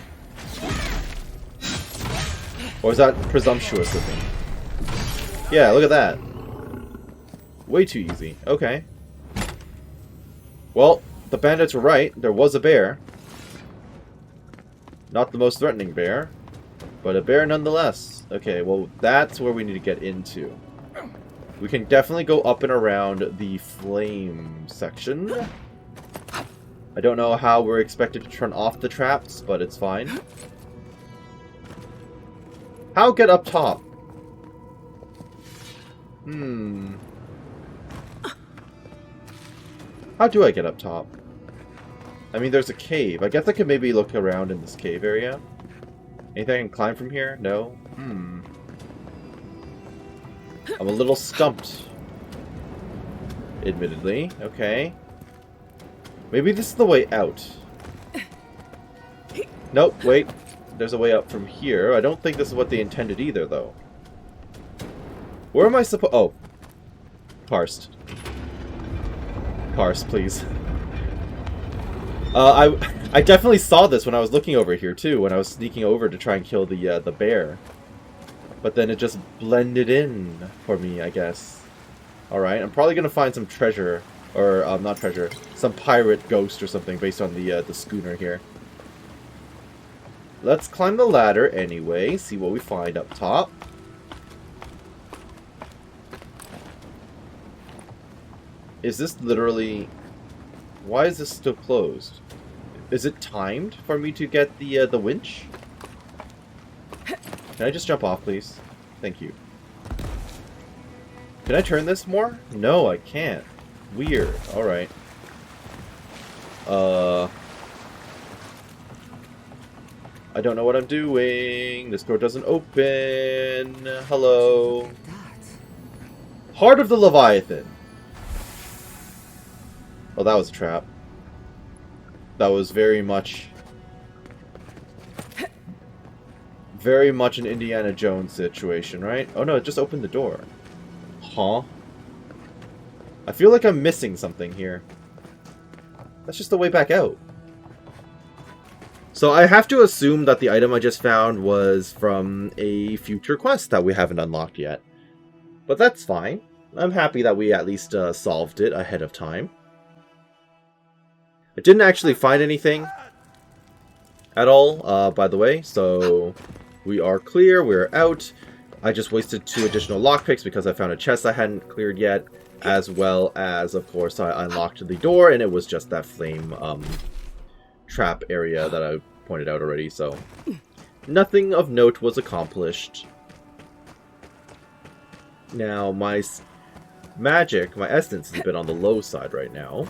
Or is that presumptuous of me? Yeah, look at that. Way too easy. Okay. Well, the bandits were right. There was a bear. Not the most threatening bear, but a bear nonetheless. Okay, well, that's where we need to get into. We can definitely go up and around the flame section. I don't know how we're expected to turn off the traps, but it's fine. How get up top? How do I get up top? I mean, there's a cave. I guess I could maybe look around in this cave area. Anything I can climb from here? No? I'm a little stumped. Admittedly. Okay. Maybe this is the way out. Nope, wait. There's a way up from here. I don't think this is what they intended either, though. Where am I supposed... Oh. Parsed. Parse, please. I definitely saw this when I was looking over here, too, when I was sneaking over to try and kill the bear. But then it just blended in for me, I guess. Alright, I'm probably going to find some treasure. Or, not treasure. Some pirate ghost or something based on the schooner here. Let's climb the ladder anyway, see what we find up top. Is this literally... Why is this still closed? Is it timed for me to get the winch? Can I just jump off, please? Thank you. Can I turn this more? No, I can't. Weird. Alright. I don't know what I'm doing. This door doesn't open. Hello. Heart of the Leviathan. Oh, that was a trap. That was very much an Indiana Jones situation, right? Oh no, it just opened the door. Huh? I feel like I'm missing something here. That's just the way back out. So I have to assume that the item I just found was from a future quest that we haven't unlocked yet. But that's fine. I'm happy that we at least solved it ahead of time. I didn't actually find anything at all, by the way, so we are clear, we're out. I just wasted 2 additional lockpicks because I found a chest I hadn't cleared yet, as well as, of course, I unlocked the door, and it was just that flame trap area that I pointed out already, so nothing of note was accomplished. Now, my magic, my essence has been on the low side right now.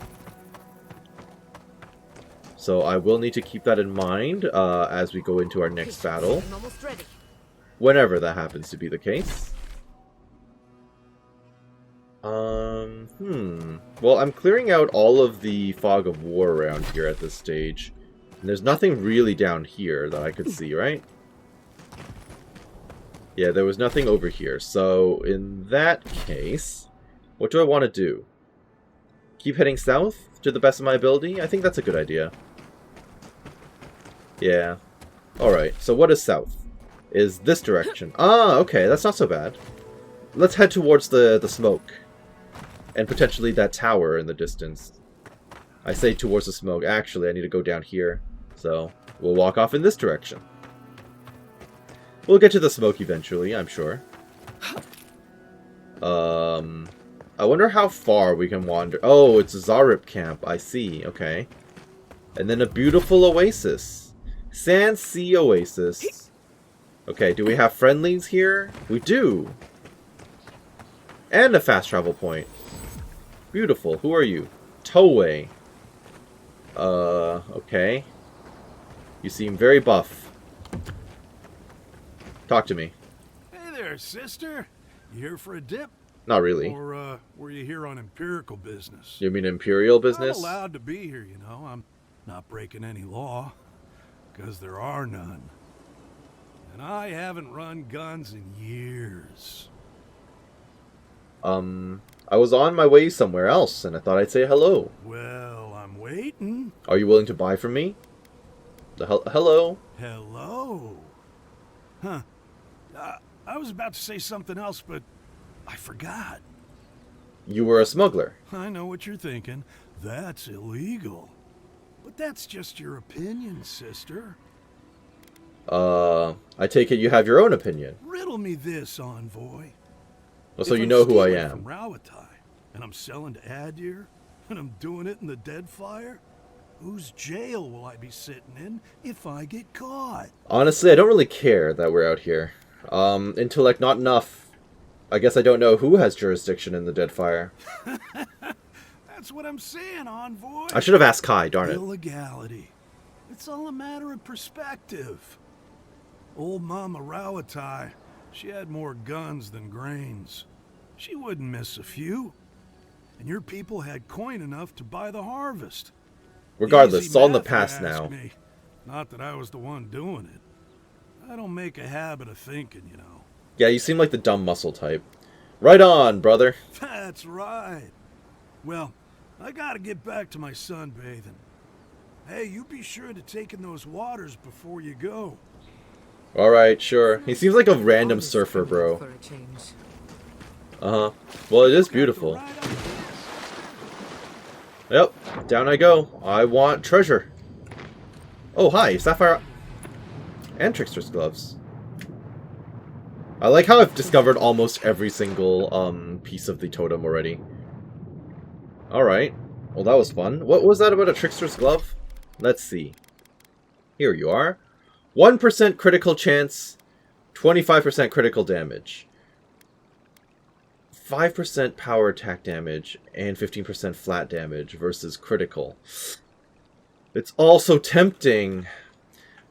So I will need to keep that in mind as we go into our next battle.
I'm almost ready.
Whenever that happens to be the case. Well, I'm clearing out all of the fog of war around here at this stage. And there's nothing really down here that I could see, right? Yeah, there was nothing over here. So, in that case, what do I want to do? Keep heading south to the best of my ability? I think that's a good idea. Yeah. Alright, so what is south? Is this direction. Ah, okay, that's not so bad. Let's head towards the smoke. And potentially that tower in the distance. I say towards the smoke. Actually, I need to go down here. So, we'll walk off in this direction. We'll get to the smoke eventually, I'm sure. I wonder how far we can wander. Oh, it's Zarip Camp. I see. Okay. And then a beautiful oasis. Sand Sea Oasis. Okay, do we have friendlies here? We do. And a fast travel point. Beautiful. Who are you? Toway. Okay. You seem very buff. Talk to me.
Hey there, sister. You here for a dip?
Not really.
Or, were you here on empirical business?
You mean Imperial business?
I'm allowed to be here, you know. I'm not breaking any law. Because there are none. And I haven't run guns in years.
I was on my way somewhere else, and I thought I'd say hello.
Well, I'm waiting.
Are you willing to buy from me? Hello?
Hello? Huh. I was about to say something else, but I forgot.
You were a smuggler.
I know what you're thinking. That's illegal. But that's just your opinion, sister.
I take it you have your own opinion.
Riddle me this, envoy.
Well, so
If
you
I'm
know who I
stealing
am.
From Rawatai, and I'm selling to Adir, and I'm doing it in the Deadfire, whose jail will I be sitting in if I get caught?
Honestly, I don't really care that we're out here. Intellect not enough. I guess I don't know who has jurisdiction in the Deadfire.
That's what I'm saying, envoy.
I should have asked Kai, darn it.
Illegality. It's all a matter of perspective. Old Mama Rawatai, she had more guns than grains. She wouldn't miss a few. And your people had coin enough to buy the harvest.
Regardless,
Easy
it's all in the
math, you
past
ask
now.
me. Not that I was the one doing it. I don't make a habit of thinking, you know.
Yeah, you seem like the dumb muscle type. Right on, brother.
That's right. Well, I gotta get back to my sunbathing. Hey, you be sure to take in those waters before you go.
Alright, sure. He seems like a random
Honest
surfer, bro.
for a change.
Uh-huh. Well, it is beautiful.
Right up.
Yep, down I go. I want treasure. Oh, hi, Sapphire and Trickster's gloves. I like how I've discovered almost every single piece of the totem already. Alright. Well, that was fun. What was that about a Trickster's glove? Let's see. Here you are. 1% critical chance, 25% critical damage. 5% power attack damage, and 15% flat damage versus critical. It's also tempting.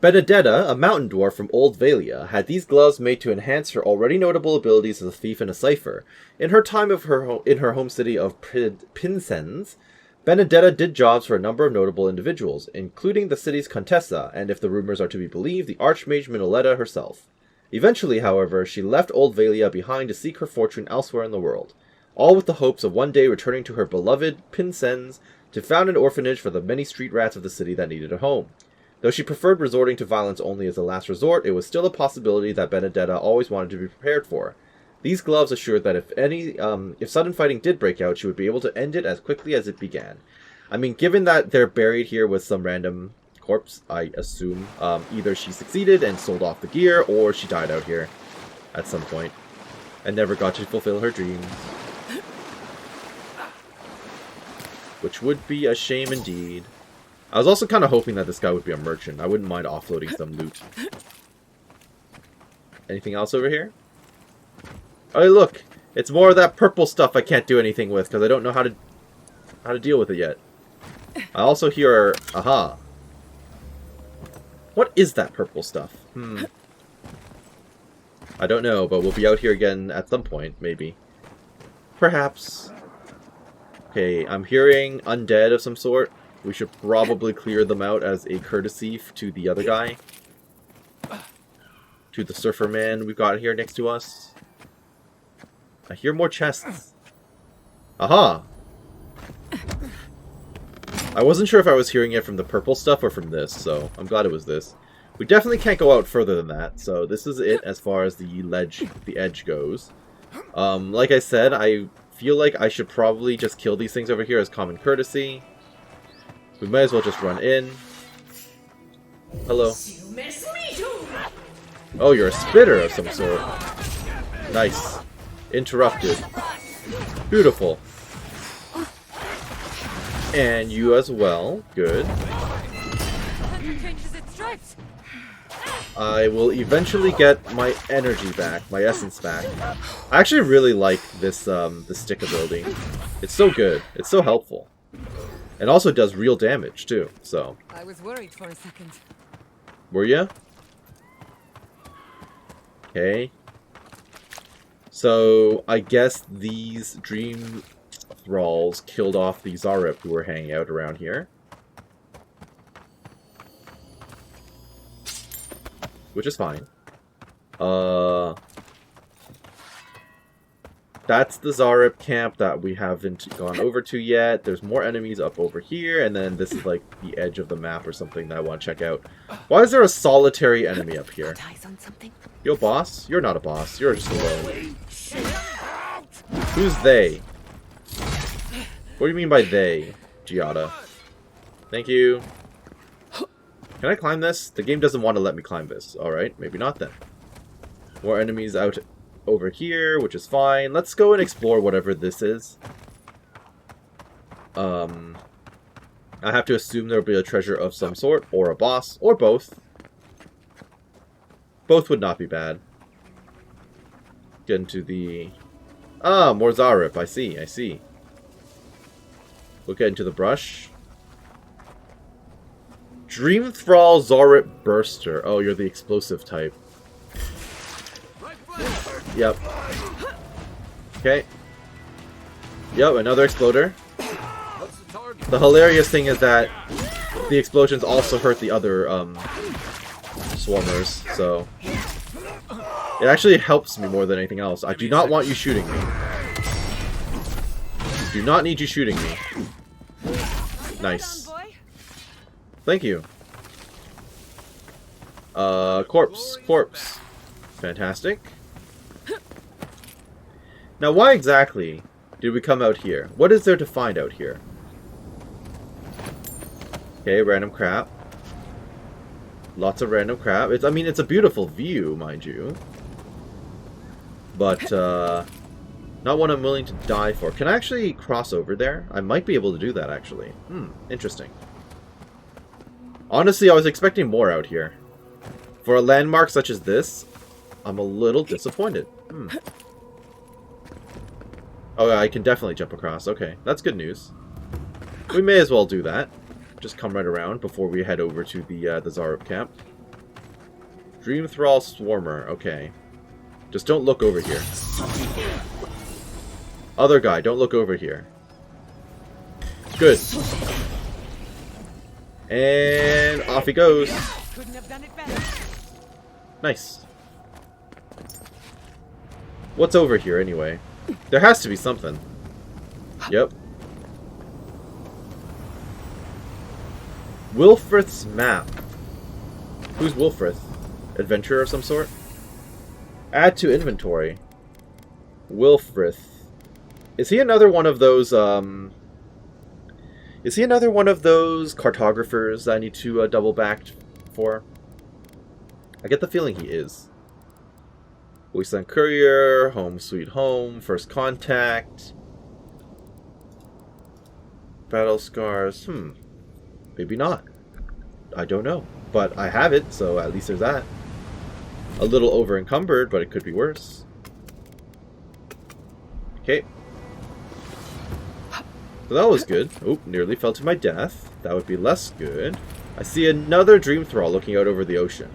Benedetta, a mountain dwarf from Old Valia, had these gloves made to enhance her already notable abilities as a thief and a cipher. In her time in her home city of Pinsens, Benedetta did jobs for a number of notable individuals, including the city's Contessa, and if the rumors are to be believed, the Archmage Minoletta herself. Eventually, however, she left Old Valia behind to seek her fortune elsewhere in the world, all with the hopes of one day returning to her beloved Pinsens to found an orphanage for the many street rats of the city that needed a home. Though she preferred resorting to violence only as a last resort, it was still a possibility that Benedetta always wanted to be prepared for. These gloves assured that if sudden fighting did break out, she would be able to end it as quickly as it began. I mean, given that they're buried here with some random corpse, I assume either she succeeded and sold off the gear, or she died out here at some point and never got to fulfill her dreams. Which would be a shame indeed. I was also kind of hoping that this guy would be a merchant. I wouldn't mind offloading some loot. Anything else over here? Oh, look! It's more of that purple stuff I can't do anything with because I don't know how to deal with it yet. I also hear... Aha! What is that purple stuff? I don't know, but we'll be out here again at some point, maybe. Perhaps. Okay, I'm hearing undead of some sort. We should probably clear them out as a courtesy to the other guy. To the surfer man we've got here next to us. I hear more chests. Aha! I wasn't sure if I was hearing it from the purple stuff or from this, so I'm glad it was this. We definitely can't go out further than that, so this is it as far as the edge goes. Like I said, I feel like I should probably just kill these things over here as common courtesy. We might as well just run in. Hello. Oh, you're a spitter of some sort. Nice. Interrupted. Beautiful. And you as well. Good. I will eventually get my energy back, my essence back. I actually really like this the stick ability. It's so good. It's so helpful. And also does real damage too. So.
I was worried for a second.
Were ya? Okay. So I guess these dream thralls killed off the Zarep who were hanging out around here. Which is fine. That's the Zarep camp that we haven't gone over to yet. There's more enemies up over here, and then this is like the edge of the map or something that I want to check out. Why is there a solitary enemy up here? Yo, boss? You're not a boss. You're just alone. Who's they? What do you mean by they, Giada? Thank you. Can I climb this? The game doesn't want to let me climb this. Alright, maybe not then. More enemies out over here, which is fine. Let's go and explore whatever this is. I have to assume there'll be a treasure of some sort, or a boss, or both. Both would not be bad. Get into the... Ah, more Zarep. I see, I see. We'll get into the brush. Dream Thrall Zarep Burster. Oh, you're the explosive type. Yep. Okay. Yep, another exploder. The hilarious thing is that the explosions also hurt the other swarmers, so it actually helps me more than anything else. I do not want you shooting me. Do not need you shooting me. Nice. Thank you. Corpse. Fantastic. Now, why exactly did we come out here? What is there to find out here? Okay, random crap. Lots of random crap. I mean, it's a beautiful view, mind you. But, not one I'm willing to die for. Can I actually cross over there? I might be able to do that, actually. Interesting. Honestly, I was expecting more out here. For a landmark such as this, I'm a little disappointed. Oh, I can definitely jump across. Okay, that's good news. We may as well do that. Just come right around before we head over to the Zarep camp. Dream Thrall Swarmer. Okay. Just don't look over here. Other guy, don't look over here. Good. And off he goes.
Couldn't have done it better.
Nice. What's over here anyway? There has to be something. Yep. Wilfrith's map. Who's Wilfrith? Adventurer of some sort? Add to inventory. Wilfrith. Is he another one of those, Is he another one of those cartographers I need to double back for? I get the feeling he is. Wasteland Courier, Home Sweet Home, First Contact. Battle Scars, maybe not. I don't know. But I have it, so at least there's that. A little over-encumbered, but it could be worse. Okay. So that was good. Oop, nearly fell to my death. That would be less good. I see another Dream Thrall looking out over the ocean.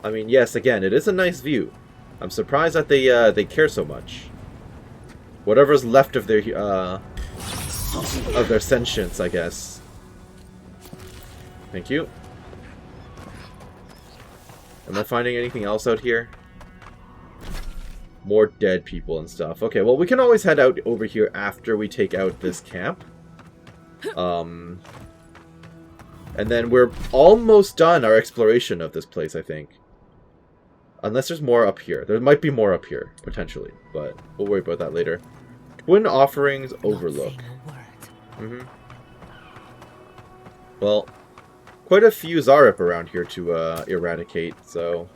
I mean, yes, again, it is a nice view. I'm surprised that they care so much. Whatever's left of their sentience, I guess. Thank you. Am I finding anything else out here? More dead people and stuff. Okay, well, we can always head out over here after we take out this camp. And then we're almost done our exploration of this place, I think. Unless there's more up here. There might be more up here, potentially. But we'll worry about that later. Twin Offerings Overlook. Well, quite a few Zarep around here to eradicate, so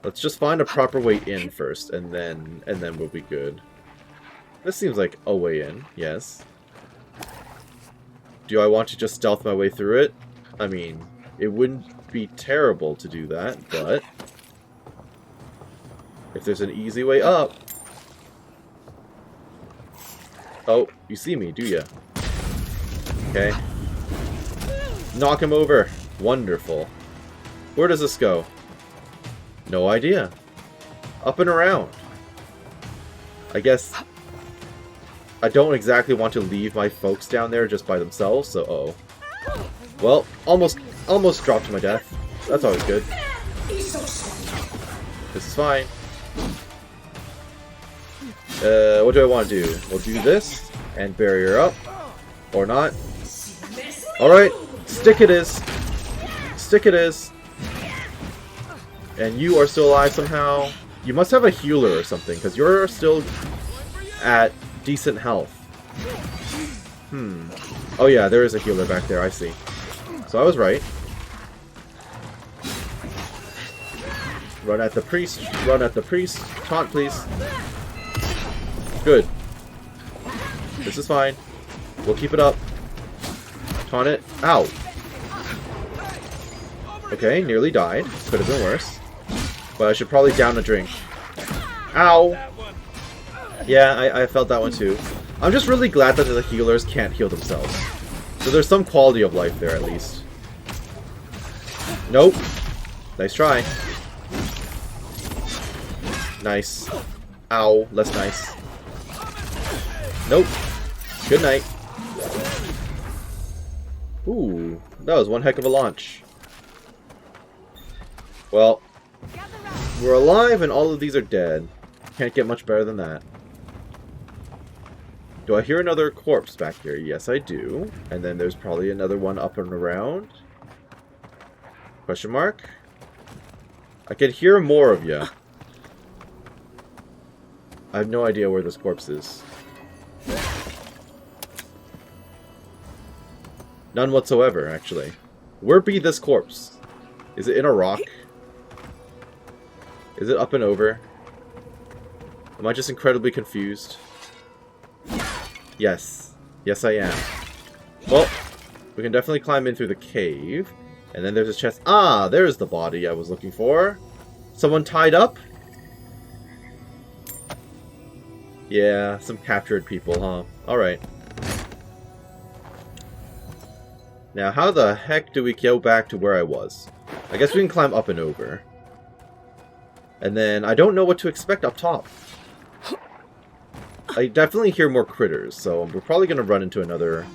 let's just find a proper way in first, and then we'll be good. This seems like a way in, yes. Do I want to just stealth my way through it? I mean, it wouldn't be terrible to do that, but if there's an easy way up... Oh, you see me, do ya? Okay. Knock him over. Wonderful. Where does this go? No idea. Up and around. I guess I don't exactly want to leave my folks down there just by themselves, so uh-oh. Well, almost dropped to my death. That's always good. This is fine. What do I want to do? We'll do this, and barrier up. Or not. Alright, stick it is. Stick it is. And you are still alive somehow. You must have a healer or something, because you're still at decent health. Oh yeah, there is a healer back there, I see. So I was right. Run at the priest. Run at the priest. Taunt, please. Good. This is fine. We'll keep it up. Taunt it. Ow! Okay, nearly died. Could have been worse. But I should probably down a drink. Ow! Yeah, I felt that one too. I'm just really glad that the healers can't heal themselves. So there's some quality of life there at least. Nope. Nice try. Nice. Ow, less nice. Nope. Good night. Ooh, that was one heck of a launch. Well, we're alive and all of these are dead. Can't get much better than that. Do I hear another corpse back here? Yes, I do. And then there's probably another one up and around. Question mark? I can hear more of you. I have no idea where this corpse is. None whatsoever, actually. Where be this corpse? Is it in a rock? Is it up and over? Am I just incredibly confused? Yes. Yes, I am. Well, we can definitely climb in through the cave. And then there's a chest. Ah, there's the body I was looking for. Someone tied up? Yeah, some captured people, huh? Alright. Now, how the heck do we go back to where I was? I guess we can climb up and over. And then, I don't know what to expect up top. I definitely hear more critters, so we're probably going to run into another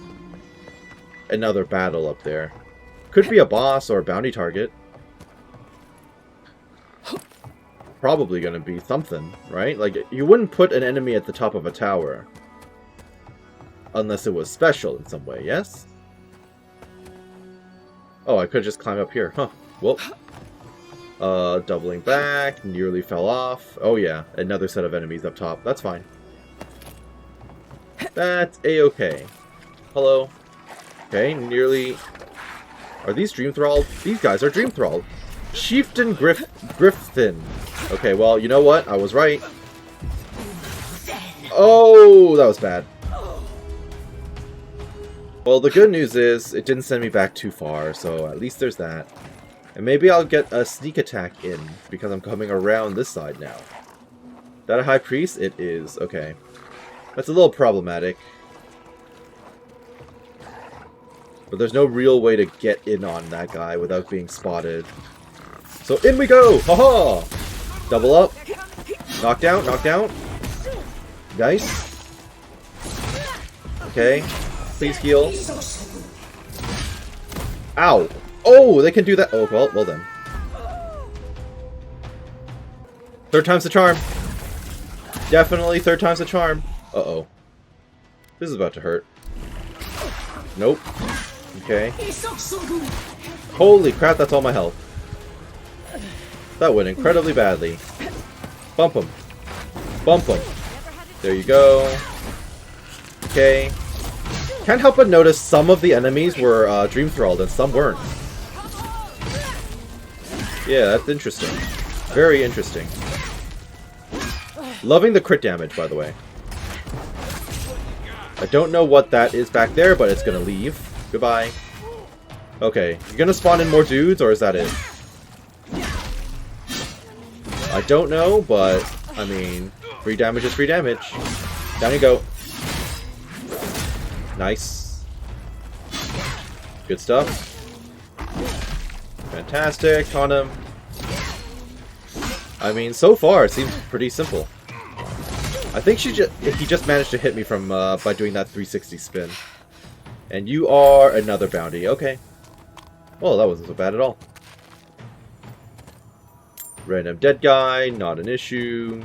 battle up there. Could be a boss or a bounty target. Probably going to be something, right? Like, you wouldn't put an enemy at the top of a tower. Unless it was special in some way, yes? Oh, I could just climb up here. Huh. Well. Doubling back. Nearly fell off. Oh yeah, another set of enemies up top. That's fine. That's a-okay. Hello. Okay, nearly... Are these Dream Thrall? These guys are Dream Thrall. Chieftain Griffin. Okay, well, you know what? I was right. Oh, that was bad. Well, the good news is, it didn't send me back too far, so at least there's that. And maybe I'll get a sneak attack in, because I'm coming around this side now. Is that a High Priest? It is. Okay. That's a little problematic. But there's no real way to get in on that guy without being spotted. So in we go! Haha! Double up. Knock down, knock down. Nice. Okay. Please heal. Ow! Oh, they can do that. Oh, well then. Third time's the charm. Definitely third time's the charm. Uh-oh. This is about to hurt. Nope. Okay. Holy crap, that's all my health. That went incredibly badly. Bump him. Bump him. There you go. Okay. Can't help but notice some of the enemies were Dream Thralled and some weren't. Yeah, that's interesting. Very interesting. Loving the crit damage, by the way. I don't know what that is back there, but it's gonna leave. Goodbye. Okay, you're gonna spawn in more dudes, or is that it? I don't know, but, I mean, free damage is free damage. Down you go. Nice. Good stuff. Fantastic on him. I mean, so far it seems pretty simple. I think he just managed to hit me from by doing that 360 spin. And you are another bounty. Okay. Well, that wasn't so bad at all. Random dead guy, not an issue.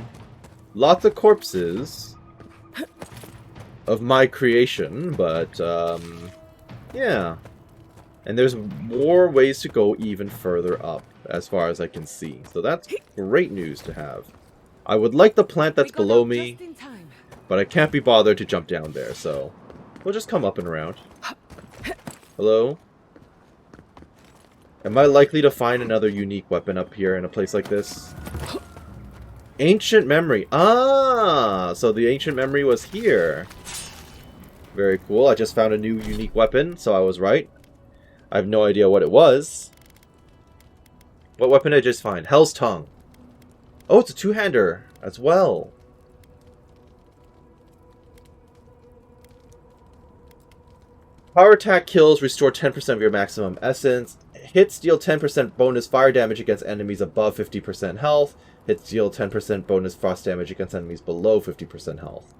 Lots of corpses of my creation, but yeah. And there's more ways to go even further up, as far as I can see. So that's great news to have. I would like the plant that's below me, but I can't be bothered to jump down there, so we'll just come up and around. Hello? Am I likely to find another unique weapon up here in a place like this? Ancient memory. Ah! So the ancient memory was here. Very cool. I just found a new unique weapon, so I was right. I have no idea what it was. What weapon did I just find? Hell's Tongue. Oh, it's a two-hander as well. Power attack kills restore 10% of your maximum essence. Hits deal 10% bonus fire damage against enemies above 50% health. Hits deal 10% bonus frost damage against enemies below 50% health.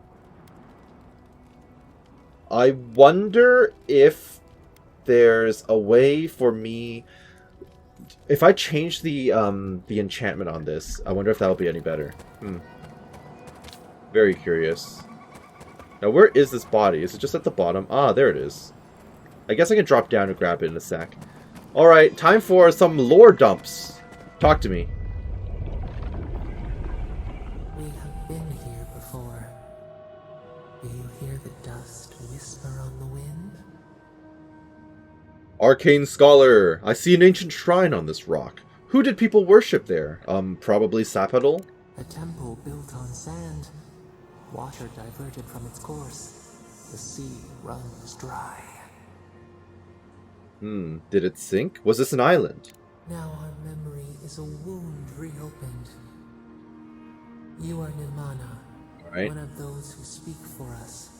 I wonder if there's a way for me... If I change the enchantment on this, I wonder if that'll be any better. Very curious. Now, where is this body? Is it just at the bottom? Ah, there it is. I guess I can drop down and grab it in a sec. Alright, time for some lore dumps. Talk to me.
We have been here before. Do you hear the dust whisper on the wind?
Arcane Scholar. I see an ancient shrine on this rock. Who did people worship there? Probably Sapodal?
A temple built on sand. Water diverted from its course. The sea runs dry.
Did it sink? Was this an island?
Now our memory is a wound reopened. You are Nimana,
Right.
one of those who speak for us.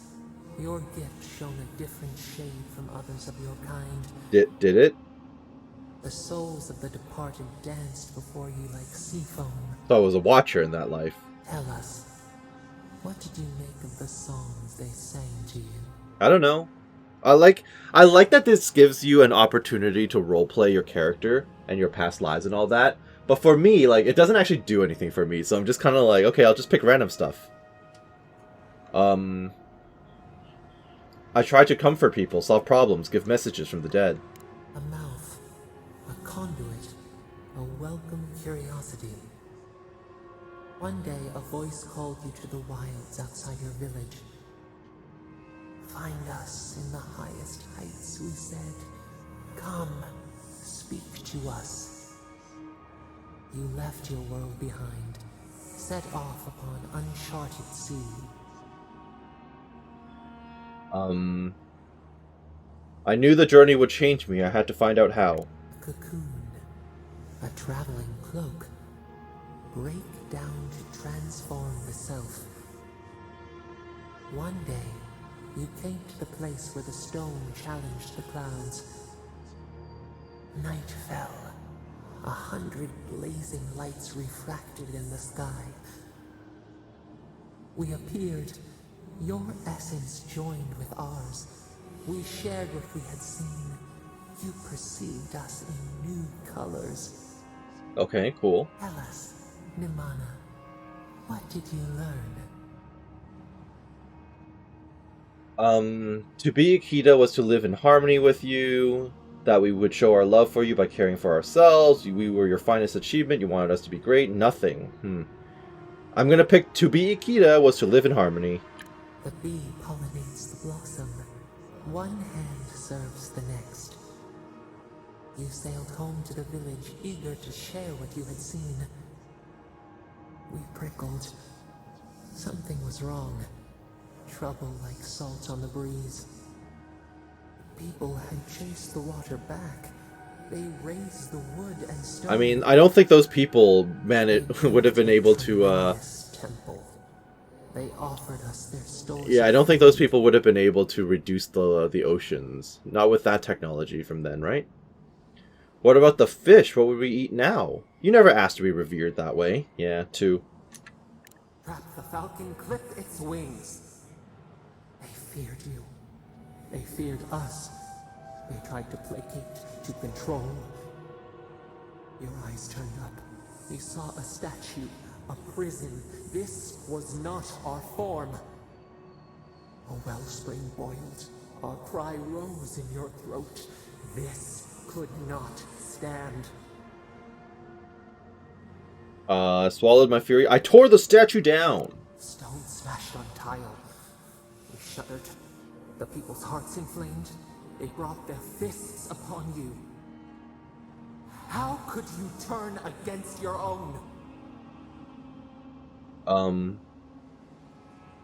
Your gift shone a different shade from others of your kind.
Did it?
The souls of the departed danced before you like sea foam.
So I was a watcher in that life.
Tell us, what did you make of the songs they sang to you?
I don't know. I like that this gives you an opportunity to roleplay your character and your past lives and all that. But for me, like, it doesn't actually do anything for me. So I'm just kind of like, okay, I'll just pick random stuff. I try to comfort people, solve problems, give messages from the dead.
A mouth, a conduit, a welcome curiosity. One day a voice called you to the wilds outside your village. Find us in the highest heights, we said. Come, speak to us. You left your world behind, set off upon uncharted sea.
I knew the journey would change me. I had to find out how.
A cocoon, a traveling cloak. Break down to transform the self. One day, you came to the place where the stone challenged the clouds. Night fell. 100 blazing lights refracted in the sky. We appeared. Your essence joined with ours. We shared what we had seen. You perceived us in new colors.
Okay, cool.
Tell us, Nimana, what did you learn?
To be Ekida was to live in harmony with you, that we would show our love for you by caring for ourselves, we were your finest achievement, you wanted us to be great, nothing. I'm gonna pick to be Ekida was to live in harmony.
The bee pollinates the blossom. One hand serves the next. You sailed home to the village, eager to share what you had seen. We prickled. Something was wrong. Trouble like salt on the breeze. People had chased the water back. They raised the wood and stone.
I mean, I don't think those people, man, it would have been able to,
Temple. They offered us their stores.
yeah, I don't think those people would have been able to reduce the oceans. Not with that technology from then, right? What about the fish? What would we eat now? You never asked to be revered that way. Yeah, 2.
The falcon clipped its wings. They feared you. They feared us. They tried to placate, to control. Your eyes turned up. You saw a statue, a prison. This was not our form. A wellspring boiled. Our cry rose in your throat. This could not stand.
Swallowed my fury. I tore the statue down.
Stone smashed on tile. We shuddered. The people's hearts inflamed. They brought their fists upon you. How could you turn against your own?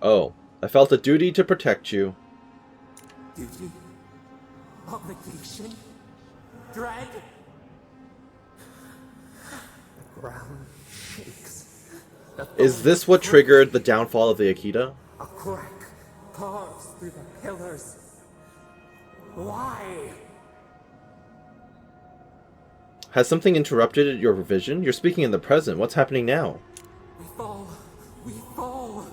Oh. I felt a duty to protect you.
Duty? Obligation? Dread? The ground shakes.
Is this what triggered the downfall of the Ekida?
A crack carves through the pillars. Why?
Has something interrupted your vision? You're speaking in the present. What's happening now?
We fall. We fall.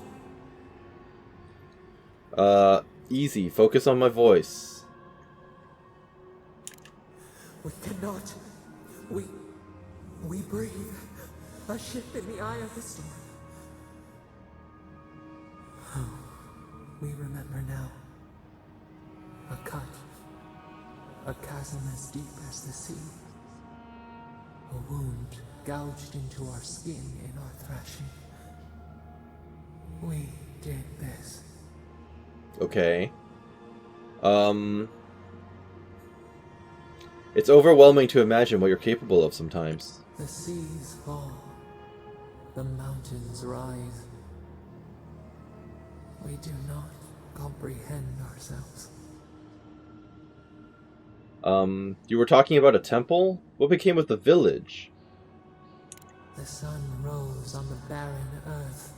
Easy. Focus on my voice.
We cannot. We breathe. A shift in the eye of the storm. We remember now. A cut. A chasm as deep as the sea. A wound gouged into our skin in our thrashing. We did this.
Okay. It's overwhelming to imagine what you're capable of sometimes.
The seas fall. The mountains rise. We do not comprehend ourselves.
You were talking about a temple? What became of the village?
The sun rose on the barren earth.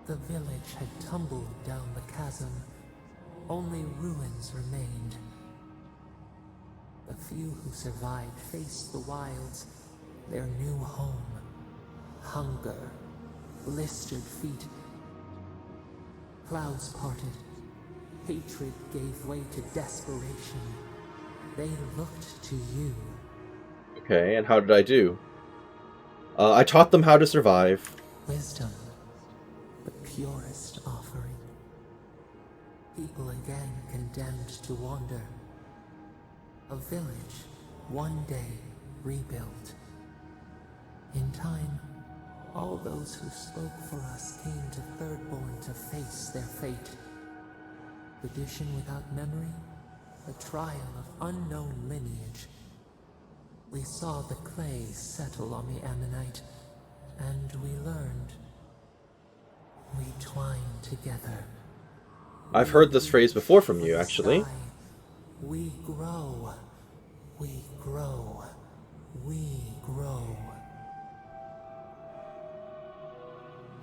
The village had tumbled down the chasm. Only ruins remained. The few who survived faced the wilds, their new home. Hunger, blistered feet. Clouds parted. Hatred gave way to desperation. They looked to you.
Okay, and how did I do? I taught them how to survive.
Wisdom, the purest offering. People again condemned to wander. A village, one day rebuilt. In time, all those who spoke for us came to Thirdborn to face their fate. Tradition without memory, a trial of unknown lineage. We saw the clay settle on the Ammonite, and we learned. We twined together.
I've heard this phrase before from you, actually.
We grow. We grow. We grow.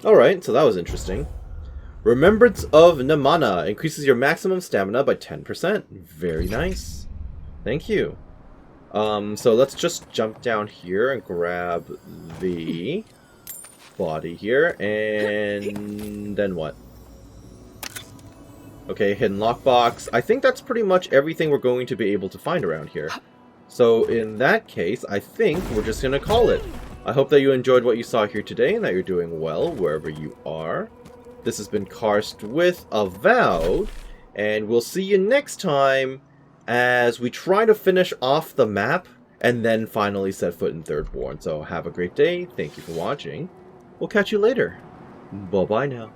Alright, so that was interesting. Remembrance of Namana increases your maximum stamina by 10%. Very nice. Thank you. So let's just jump down here and grab the body here, and then what? Okay, hidden lockbox. I think that's pretty much everything we're going to be able to find around here. So in that case, I think we're just going to call it. I hope that you enjoyed what you saw here today and that you're doing well wherever you are. This has been Karst with Avowed, and we'll see you next time as we try to finish off the map and then finally set foot in Thirdborn. So have a great day. Thank you for watching. We'll catch you later. Bye-bye now.